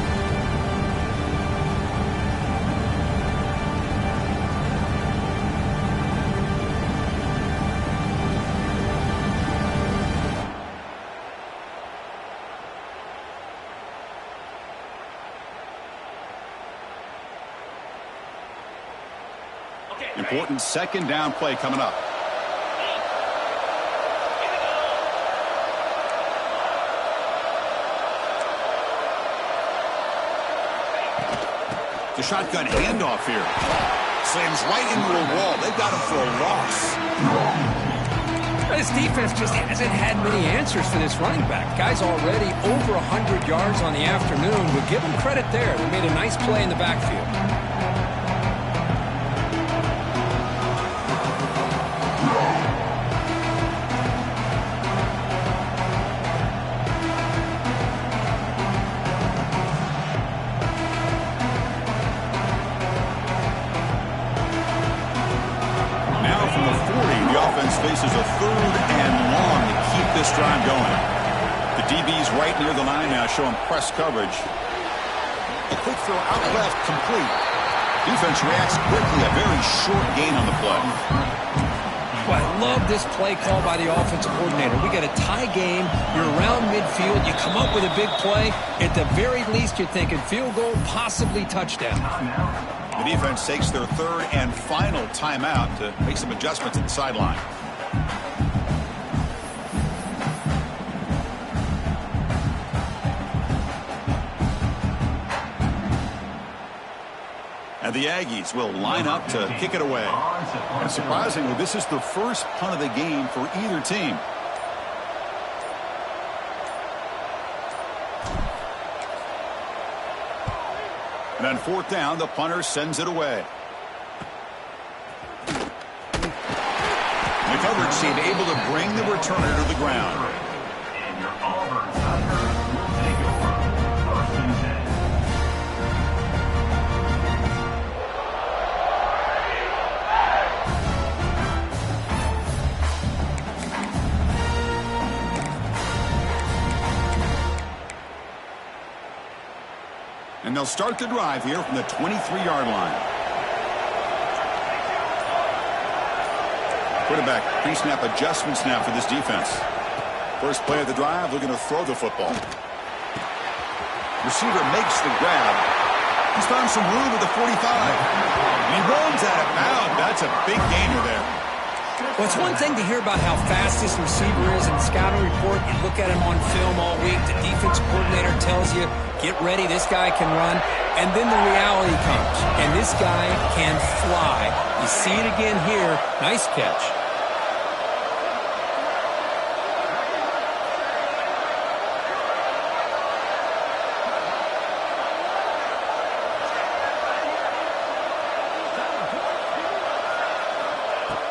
Important second down play coming up. The shotgun handoff here. Slams right into a wall. They've got him for a loss.
This defense just hasn't had many answers for this running back. Guy's already over 100 yards on the afternoon. We'll give him credit there. They made a nice play in the backfield.
Faces a 3rd and long to keep this drive going. The DB's right near the line now, showing press coverage. A quick throw out left, complete. Defense reacts quickly, a very short gain on the play.
Well, I love this play call by the offensive coordinator. We got a tie game. You're around midfield. You come up with a big play. At the very least, you're thinking field goal, possibly touchdown.
The defense takes their 3rd and final timeout to make some adjustments at the sideline. And the Aggies will line up to kick it away. And surprisingly, this is the first punt of the game for either team. And on 4th down, the punter sends it away. The coverage team able to bring the returner to the ground.
And your Auburn Tigers will take over. First and 10.
And they'll start the drive here from the 23-yard line. Quarterback pre-snap adjustments now for this defense. First play of the drive, looking to throw the football. Receiver makes the grab. He's found some room at the 45. And he runs out of bounds. That's a big gainer there.
Well, it's one thing to hear about how fast this receiver is in the scouting report. You look at him on film all week. The defense coordinator tells you, get ready, this guy can run. And then the reality comes, and this guy can fly. You see it again here. Nice catch.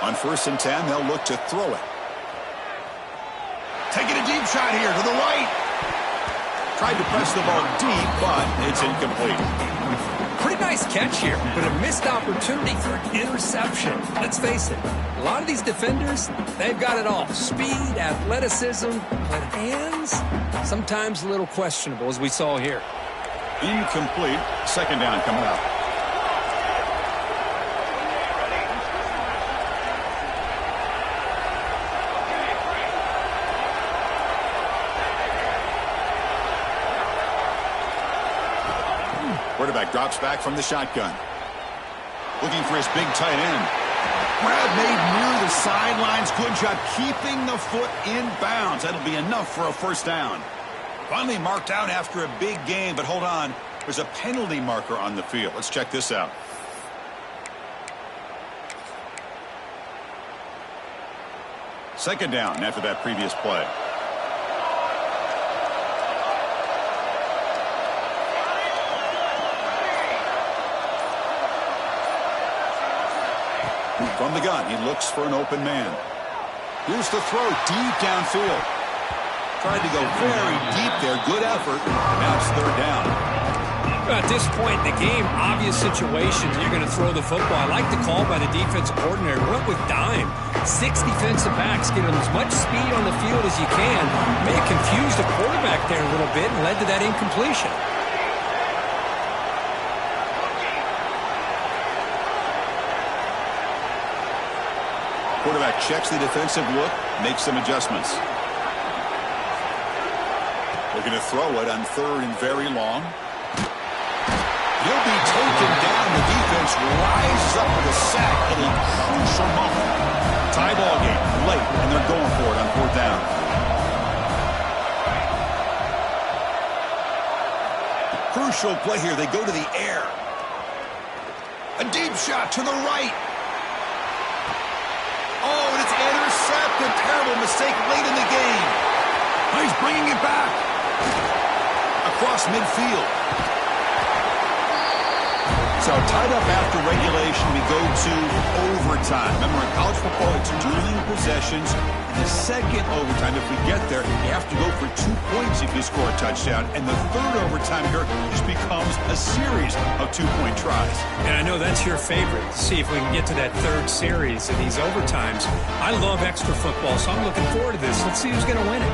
On 1st and 10, they'll look to throw it. Taking a deep shot here to the right. Tried to press the ball deep, but it's incomplete.
Pretty catch here, but a missed opportunity for an interception. Let's face it, a lot of these defenders, they've got it all. Speed, athleticism, but hands, sometimes a little questionable, as we saw here.
Incomplete. Second down coming up. Quarterback drops back from the shotgun. Looking for his big tight end. Grab made near the sidelines. Good job keeping the foot in bounds. That'll be enough for a first down. Finally marked out after a big game, but hold on. There's a penalty marker on the field. Let's check this out. Second down after that previous play. From the gun, he looks for an open man. Here's the throw deep downfield. Tried to go very deep there. Good effort. Now it's third down.
At this point in the game, obvious situations, you're going to throw the football. I like the call by the defensive coordinator. Went with dime. 6 defensive backs, get them as much speed on the field as you can. May have confused the quarterback there a little bit and led to that incompletion.
Quarterback checks the defensive look, makes some adjustments. Looking to throw it on third and very long. He'll be taken down. The defense rises up with a sack at a crucial moment. Tie ball game late, and they're going for it on fourth down. Crucial play here. They go to the air. A deep shot to the right. Oh, and it's intercepted. Terrible mistake late in the game. Oh, he's bringing it back. Across midfield. So tied up after regulation, we go to overtime. Remember, in college football, it's dueling possessions. In the second overtime, if we get there, you have to go for 2 points if you score a touchdown. And the third overtime here just becomes a series of 2-point tries.
And I know that's your favorite. See if we can get to that third series in these overtimes. I love extra football, so I'm looking forward to this. Let's see who's going to win it.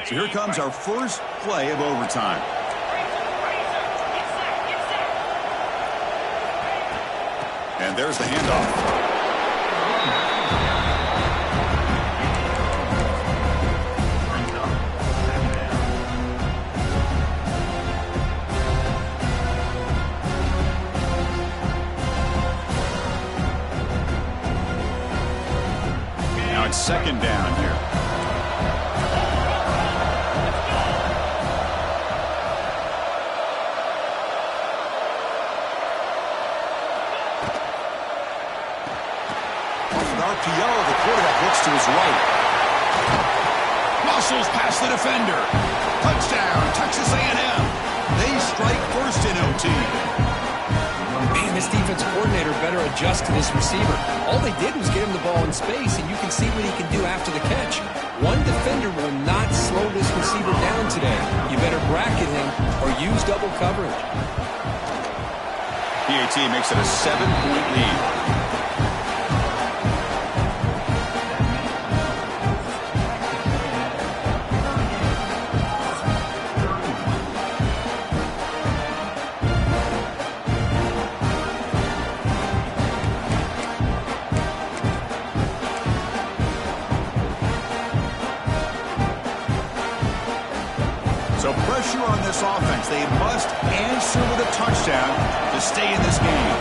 So here comes our first play of overtime. And there's the handoff. Now it's second down here. RPO, the quarterback looks to his right. Muscles past the defender. Touchdown, Texas A&M. They strike first in OT.
Man, this defense coordinator better adjust to this receiver. All they did was get him the ball in space, and you can see what he can do after the catch. One defender will not slow this receiver down today. You better bracket him or use double coverage.
PAT makes it a 7-point lead. So pressure on this offense. They must answer with a touchdown to stay in this game.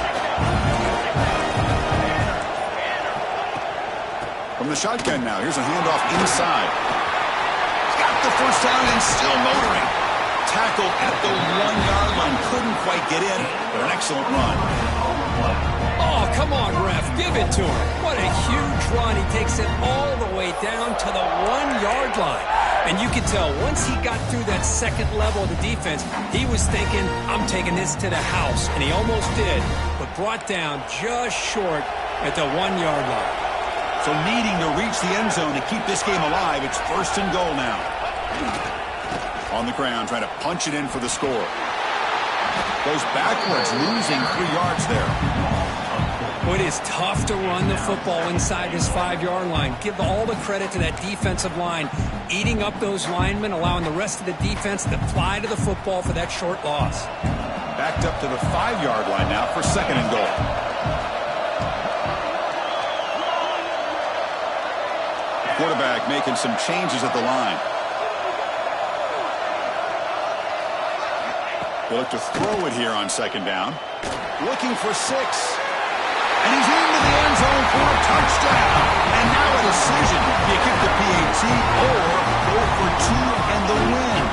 From the shotgun now. Here's a handoff inside. Got the first down and still motoring. Tackled at the 1-yard line. Couldn't quite get in, but an excellent run.
Oh, come on, ref. Give it to him. What a huge run. He takes it all the way down to the 1-yard line. And you can tell once he got through that second level of the defense, he was thinking, I'm taking this to the house. And he almost did, but brought down just short at the 1-yard line.
So needing to reach the end zone to keep this game alive, it's 1st and goal now. On the ground, trying to punch it in for the score. Goes backwards, losing 3 yards there.
It is tough to run the football inside his 5-yard line. Give all the credit to that defensive line, eating up those linemen, allowing the rest of the defense to fly to the football for that short loss.
Backed up to the 5-yard line now for 2nd and goal. Quarterback making some changes at the line. They'll look to throw it here on 2nd down. Looking for 6. And he's into the end zone for a touchdown. And now a decision. Do you kick the PAT or go for 2 and the win?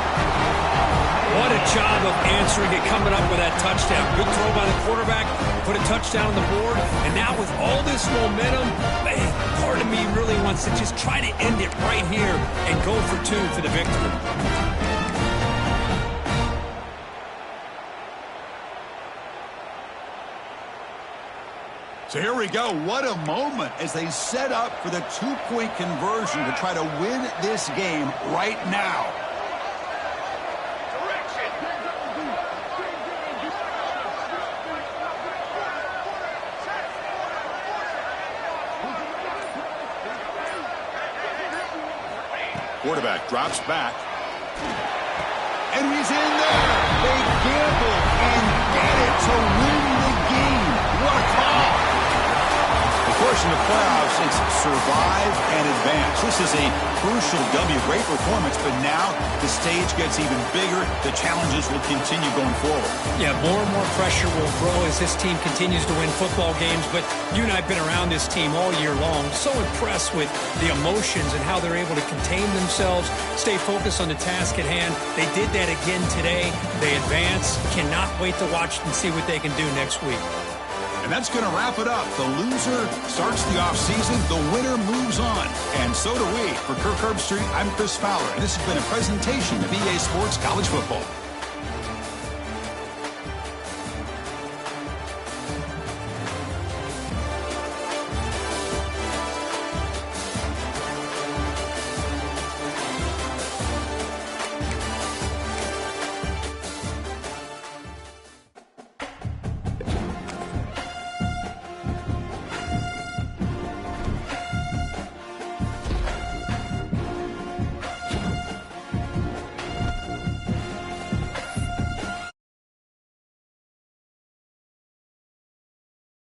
What a job of answering it, coming up with that touchdown. Good throw by the quarterback. Put a touchdown on the board. And now with all this momentum, man, part of me really wants to just try to end it right here and go for 2 for the victory.
So here we go. What a moment as they set up for the 2-point conversion to try to win this game right now. Quarterback drops back. And he's in there. They gamble and get it to win the game. What a call. Of course, in the playoffs, it's survive and advance. This is a crucial W. Great performance, but now the stage gets even bigger. The challenges will continue going forward.
Yeah, more and more pressure will grow as this team continues to win football games. But you and I have been around this team all year long. So impressed with the emotions and how they're able to contain themselves, stay focused on the task at hand. They did that again today. They advance. Cannot wait to watch and see what they can do next week.
And that's going to wrap it up. The loser starts the offseason. The winner moves on. And so do we. For Kirk Herbstreit, I'm Chris Fowler. And this has been a presentation of EA Sports College Football.